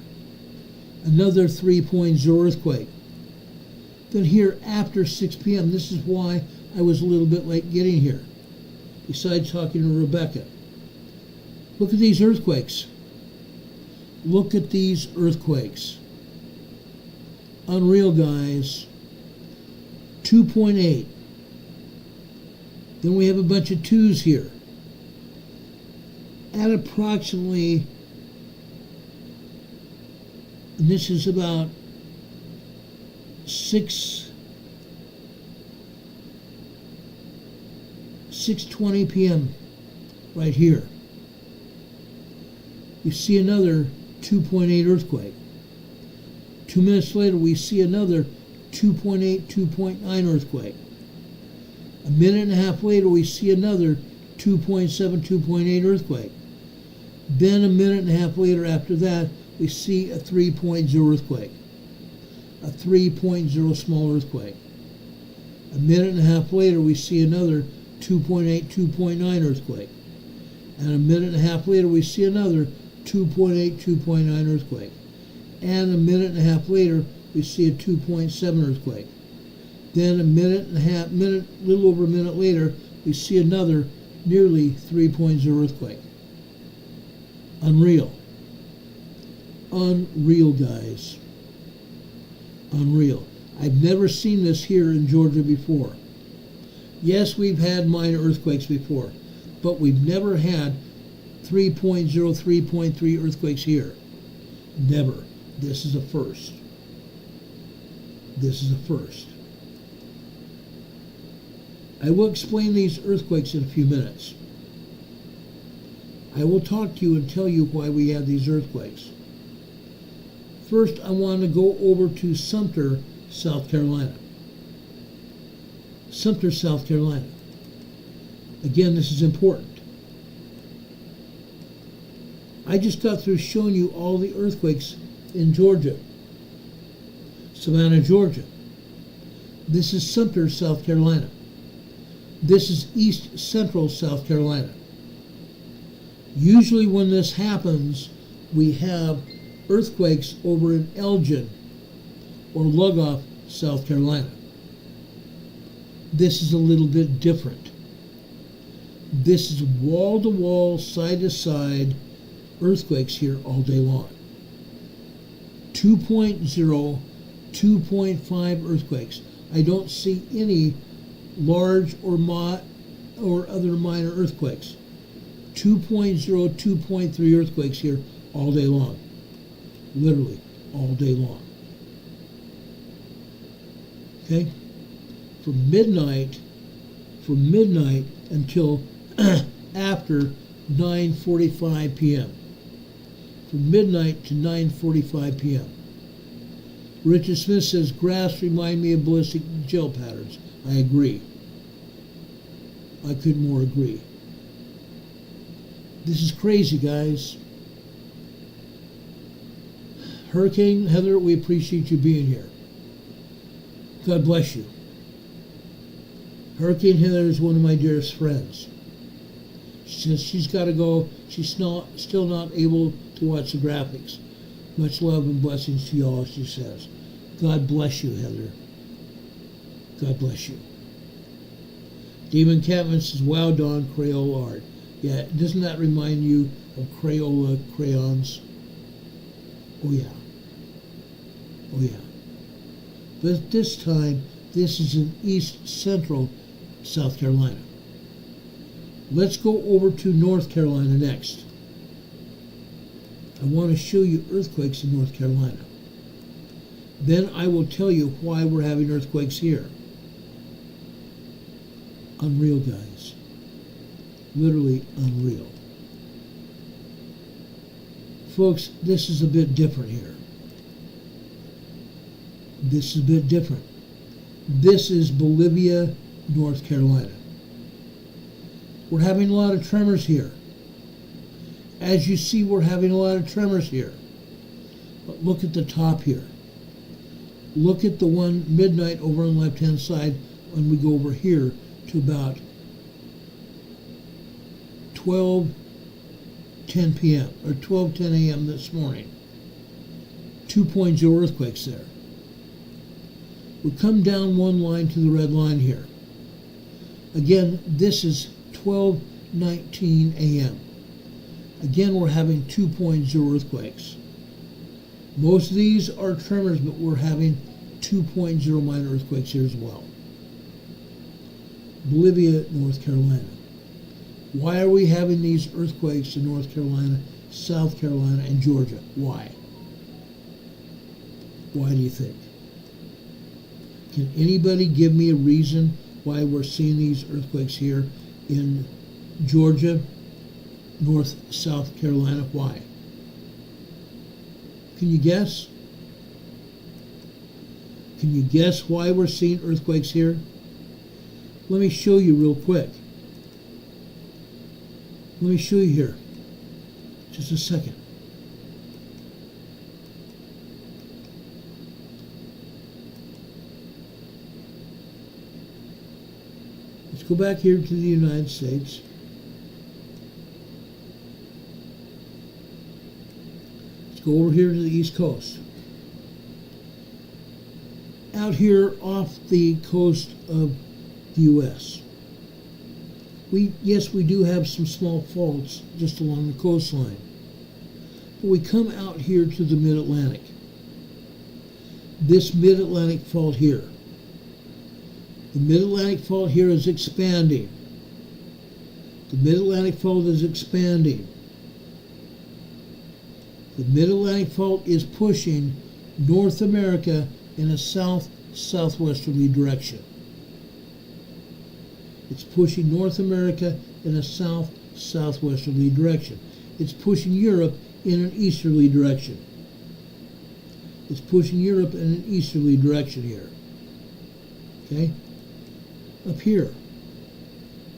Another 3.0 earthquake. Then here after 6 p.m., this is why I was a little bit late getting here, besides talking to Rebecca. Look at these earthquakes. Look at these earthquakes. Unreal, guys. 2.8. Then we have a bunch of 2s here. At approximately, and this is about 6:20 p.m. right here. We see another 2.8 earthquake. 2 minutes later, we see another 2.8, 2.9 earthquake. A minute and a half later, we see another 2.7, 2.8 earthquake. Then a minute and a half later after that, we see a 3.0 earthquake. A 3.0 small earthquake. A minute and a half later, we see another 2.8, 2.9 earthquake. And a minute and a half later, we see another 2.8, 2.9 earthquake. And a minute and a half later, we see a 2.7 earthquake. Then a little over a minute later, we see another nearly 3.0 earthquake. Unreal. Unreal, guys. Unreal. I've never seen this here in Georgia before. Yes, we've had minor earthquakes before, but we've never had 3.0, 3.3 earthquakes here. Never. This is a first. This is a first. I will explain these earthquakes in a few minutes. I will talk to you and tell you why we have these earthquakes. First, I want to go over to Sumter, South Carolina. Sumter, South Carolina. Again, this is important. I just got through showing you all the earthquakes in Georgia. Savannah, Georgia. This is Sumter, South Carolina. This is East Central South Carolina. Usually when this happens, we have earthquakes over in Elgin or Lugoff, South Carolina. This is a little bit different. This is wall-to-wall, side-to-side earthquakes here all day long. 2.0, 2.5 earthquakes. I don't see any large or other minor earthquakes. 2.0, 2.3 earthquakes here all day long. Literally all day long. Okay? From midnight until after 9:45 p.m. From midnight to 9:45 p.m. Richard Smith says, graphs remind me of ballistic gel patterns. I agree. I couldn't more agree. This is crazy, guys. Hurricane Heather, we appreciate you being here. God bless you. Hurricane Heather is one of my dearest friends. Since she's got to go, she's still not able to watch the graphics. Much love and blessings to you all, she says. God bless you, Heather. God bless you. Demon Catman says, wow, Don, Crayola art. Yeah, doesn't that remind you of Crayola crayons? Oh, yeah. Oh, yeah. But this time, this is in East Central South Carolina. Let's go over to North Carolina next. I want to show you earthquakes in North Carolina. Then I will tell you why we're having earthquakes here. Unreal, guys. Literally unreal. Folks, this is a bit different here. This is a bit different. This is Bolivia, North Carolina. We're having a lot of tremors here. As you see, we're having a lot of tremors here. But look at the top here. Look at the one midnight over on the left-hand side when we go over here to about 12:10 p.m. or 12:10 a.m. this morning. 2.0 earthquakes there. We come down one line to the red line here. Again, this is 12:19 a.m. Again, we're having 2.0 earthquakes. Most of these are tremors, but we're having 2.0 minor earthquakes here as well. Bolivia, North Carolina. Why are we having these earthquakes in North Carolina, South Carolina, and Georgia? Why? Why do you think? Can anybody give me a reason why we're seeing these earthquakes here in Georgia, North, South Carolina? Why? Can you guess? Can you guess why we're seeing earthquakes here? Let me show you real quick. Let me show you here. Just a second. Let's go back here to the United States. Let's go over here to the East Coast. Out here off the coast of the U.S. Yes, we do have some small faults just along the coastline. But we come out here to the Mid-Atlantic. This Mid-Atlantic fault here. The Mid-Atlantic fault here is expanding. The Mid-Atlantic fault is expanding. The Mid-Atlantic fault is pushing North America in a south-southwesterly direction. It's pushing North America in a south-southwesterly direction. It's pushing Europe in an easterly direction. It's pushing Europe in an easterly direction here. Okay? Up here.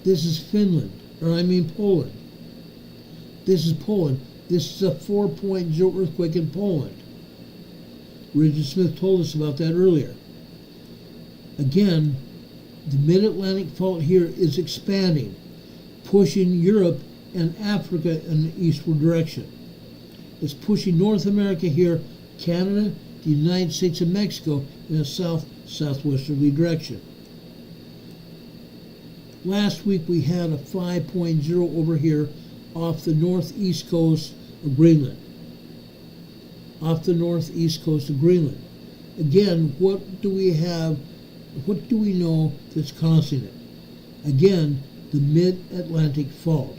This is Finland, Poland. This is Poland. This is a 4.0 earthquake in Poland. Richard Smith told us about that earlier. Again, the Mid-Atlantic fault here is expanding, pushing Europe and Africa in the eastward direction. It's pushing North America here, Canada, the United States, and Mexico in a south-southwesterly direction. Last week we had a 5.0 over here off the northeast coast of Greenland. Off the northeast coast of Greenland. Again, what do we have? What do we know that's causing it? Again, the Mid-Atlantic fault.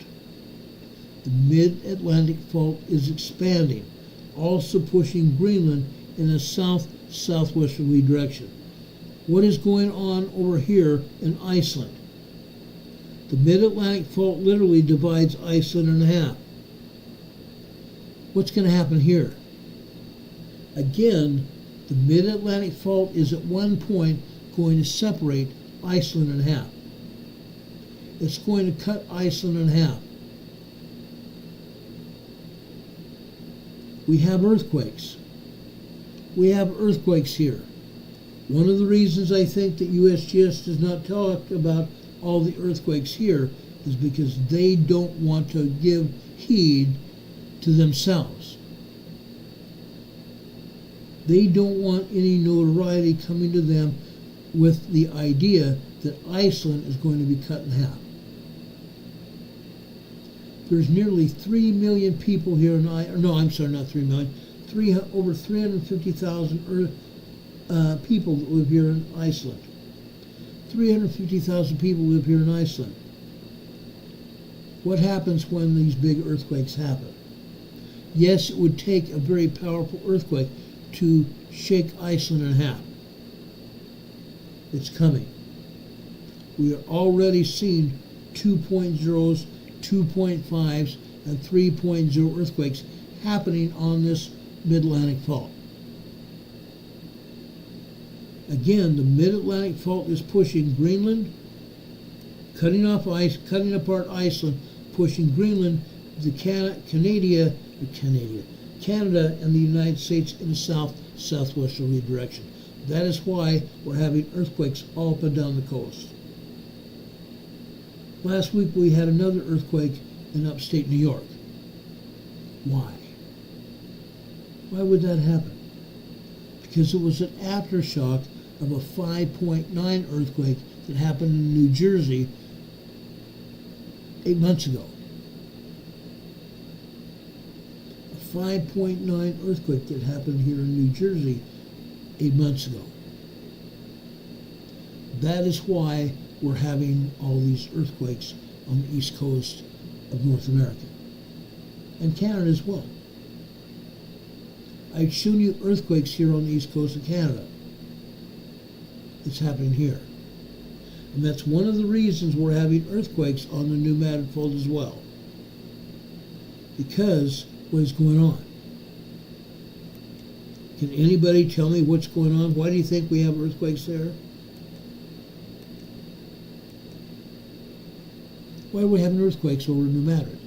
The Mid-Atlantic fault is expanding, also pushing Greenland in a south-southwesterly direction. What is going on over here in Iceland? The Mid-Atlantic fault literally divides Iceland in half. What's going to happen here? Again, the Mid-Atlantic fault is at one point going to separate Iceland in half. It's going to cut Iceland in half. We have earthquakes. We have earthquakes here. One of the reasons I think that USGS does not talk about all the earthquakes here is because they don't want to give heed to themselves. They don't want any notoriety coming to them with the idea that Iceland is going to be cut in half. There's nearly 3 million people here in Iceland. No, I'm sorry, not 3 million. Over 350,000 people that live here in Iceland. 350,000 people live here in Iceland. What happens when these big earthquakes happen? Yes, it would take a very powerful earthquake to shake Iceland in half. It's coming. We are already seeing 2.0s, 2.5s, and 3.0 earthquakes happening on this Mid-Atlantic fault. Again, the Mid-Atlantic fault is pushing Greenland, cutting apart Iceland, pushing Greenland, Canada and the United States in a south-southwesterly direction. That is why we're having earthquakes all up and down the coast. Last week we had another earthquake in upstate New York. Why? Why would that happen? Because it was an aftershock of a 5.9 earthquake that happened in New Jersey 8 months ago. A 5.9 earthquake that happened here in New Jersey 8 months ago. That is why we're having all these earthquakes on the east coast of North America and Canada as well. I've shown you earthquakes here on the east coast of Canada. It's happening here. And that's one of the reasons we're having earthquakes on the New Madrid Fault as well. Because what is going on? Can anybody tell me what's going on? Why do you think we have earthquakes there? Why are we having earthquakes over New Madrid?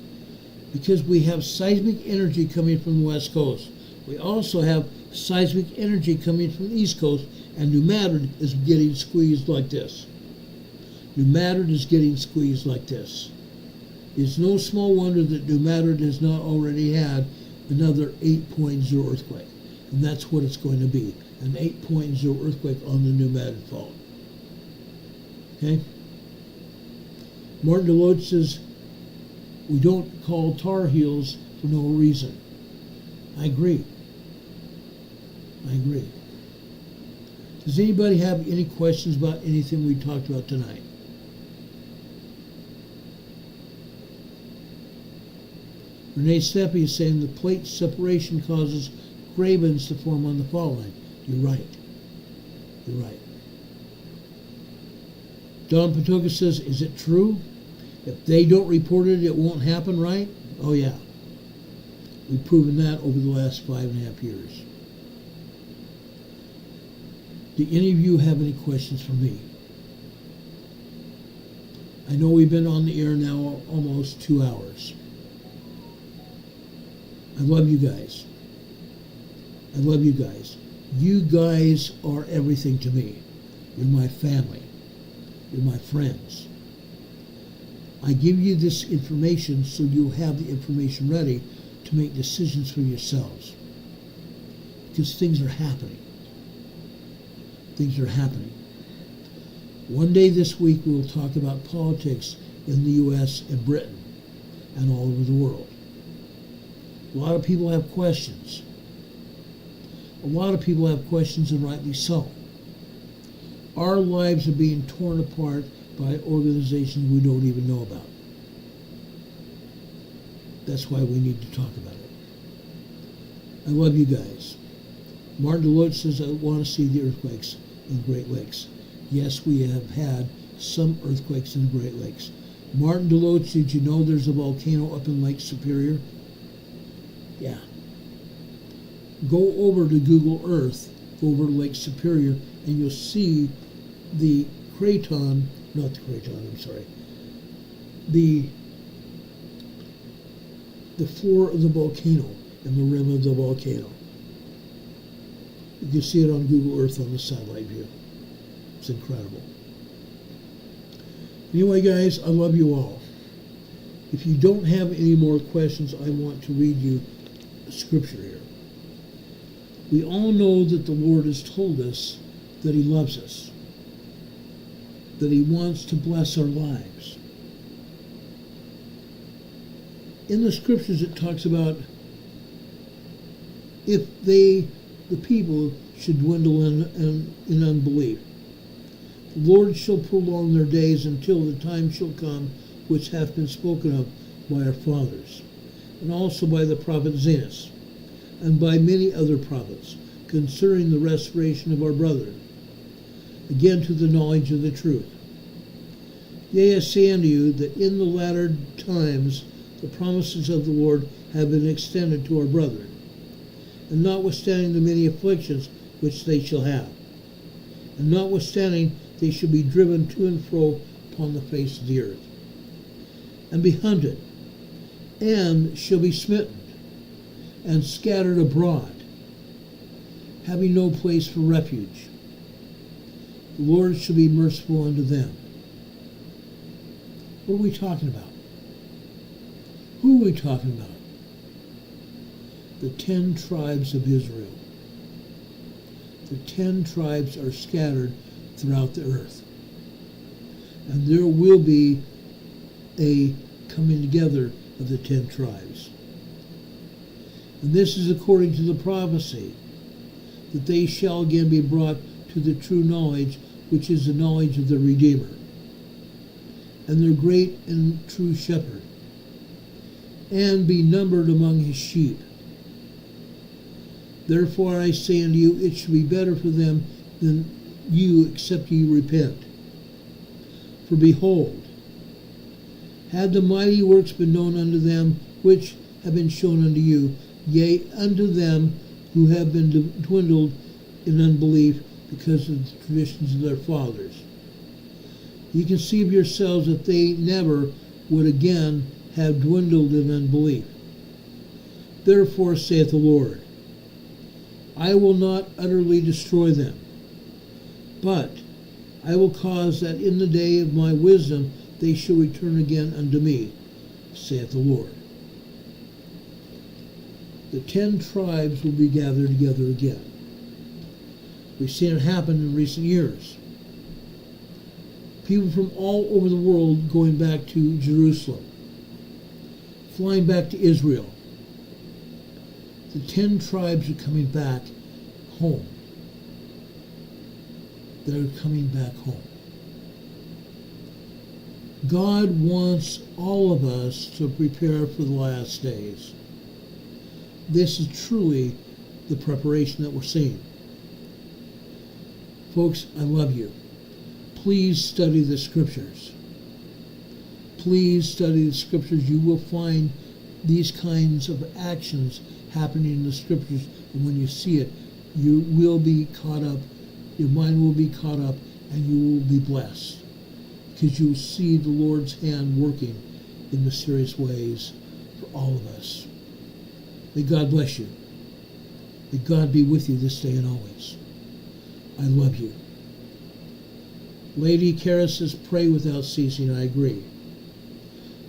Because we have seismic energy coming from the west coast. We also have seismic energy coming from the east coast, and New Madrid is getting squeezed like this. New Madrid is getting squeezed like this. It's no small wonder that New Madrid has not already had another 8.0 earthquake. And that's what it's going to be, an 8.0 earthquake on the New Madrid Fault. Okay? Martin Deloach says, we don't call Tar Heels for no reason. I agree. I agree. Does anybody have any questions about anything we talked about tonight? Renee Seppi is saying the plate separation causes gravens to form on the fault line. You're right. You're right. Don Patoka says, is it true? If they don't report it, it won't happen, right? Oh, yeah. We've proven that over the last 5.5 years. Do any of you have any questions for me? I know we've been on the air now almost 2 hours. I love you guys. I love you guys. You guys are everything to me. You're my family. You're my friends. I give you this information so you'll have the information ready to make decisions for yourselves. Because things are happening. Things are happening. One day this week we'll talk about politics in the U.S. and Britain and all over the world. A lot of people have questions. A lot of people have questions, and rightly so. Our lives are being torn apart by organizations we don't even know about. That's why we need to talk about it. I love you guys. Martin Deloach says, I want to see the earthquakes in the Great Lakes. Yes, we have had some earthquakes in the Great Lakes. Martin Deloach, did you know there's a volcano up in Lake Superior? Yeah. Go over to Google Earth, go over to Lake Superior, and you'll see the craton, not the craton, I'm sorry, the floor of the volcano and the rim of the volcano. You can see it on Google Earth on the satellite view. It's incredible. Anyway, guys, I love you all. If you don't have any more questions, I want to read you a scripture here. We all know that the Lord has told us that He loves us, that He wants to bless our lives. In the scriptures it talks about if the people should dwindle in unbelief, the Lord shall prolong their days until the time shall come which hath been spoken of by our fathers, and also by the prophet Zenos, and by many other prophets, concerning the restoration of our brethren, again to the knowledge of the truth. Yea, I say unto you, that in the latter times the promises of the Lord have been extended to our brethren, and notwithstanding the many afflictions which they shall have, and notwithstanding they shall be driven to and fro upon the face of the earth, and be hunted, and shall be smitten, and scattered abroad, having no place for refuge. The Lord shall be merciful unto them. What are we talking about? Who are we talking about? The 10 tribes of Israel. The 10 tribes are scattered throughout the earth. And there will be a coming together of the 10 tribes. And this is according to the prophecy, that they shall again be brought to the true knowledge, which is the knowledge of the Redeemer. and their great and true shepherd, and be numbered among his sheep. Therefore I say unto you, it shall be better for them than you, except ye repent. For behold, had the mighty works been known unto them which have been shown unto you, yea, unto them who have been dwindled in unbelief because of the traditions of their fathers. You conceive yourselves that they never would again have dwindled in unbelief. Therefore saith the Lord, I will not utterly destroy them, but I will cause that in the day of my wisdom they shall return again unto me, saith the Lord. The 10 tribes will be gathered together again. We've seen it happen in recent years. People from all over the world going back to Jerusalem, flying back to Israel. The 10 tribes are coming back home. They're coming back home. God wants all of us to prepare for the last days. This is truly the preparation that we're seeing. Folks, I love you. Please study the scriptures. Please study the scriptures. You will find these kinds of actions happening in the scriptures, and when you see it, you will be caught up, your mind will be caught up, and you will be blessed, because you will see the Lord's hand working in mysterious ways for all of us. May God bless you. May God be with you this day and always. I love you. Lady Kara says, pray without ceasing. I agree.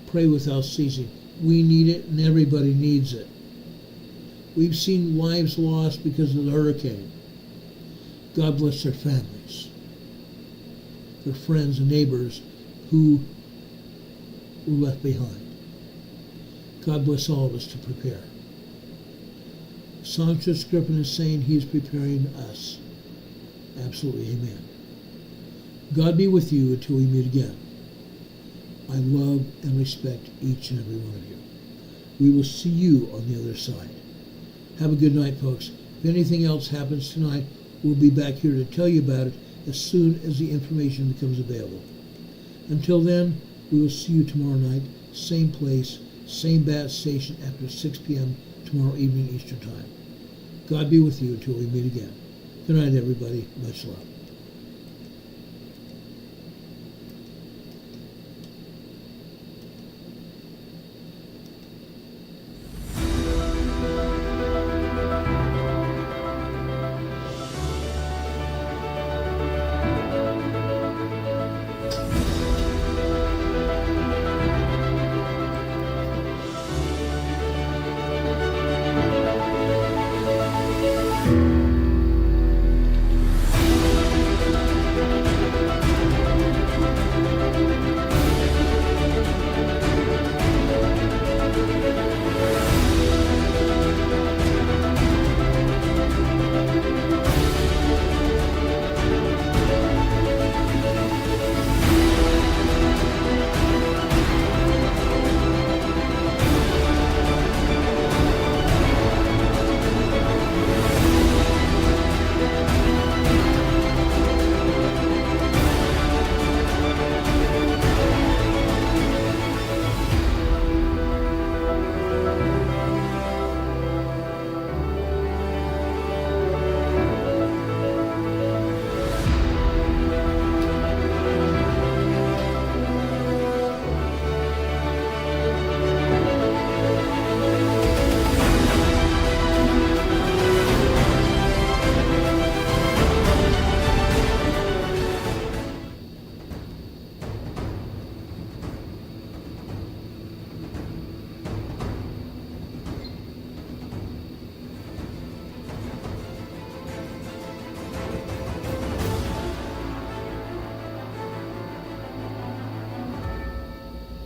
Pray without ceasing. We need it, and everybody needs it. We've seen lives lost because of the hurricane. God bless their families, their friends and neighbors who were left behind. God bless all of us to prepare. Songstress Griffin is saying he is preparing us. Absolutely, amen. God be with you until we meet again. I love and respect each and every one of you. We will see you on the other side. Have a good night, folks. If anything else happens tonight, we'll be back here to tell you about it as soon as the information becomes available. Until then, we will see you tomorrow night, same place, same bat station after 6 p.m. tomorrow evening Eastern Time. God be with you until we meet again. Good night, everybody. Much love.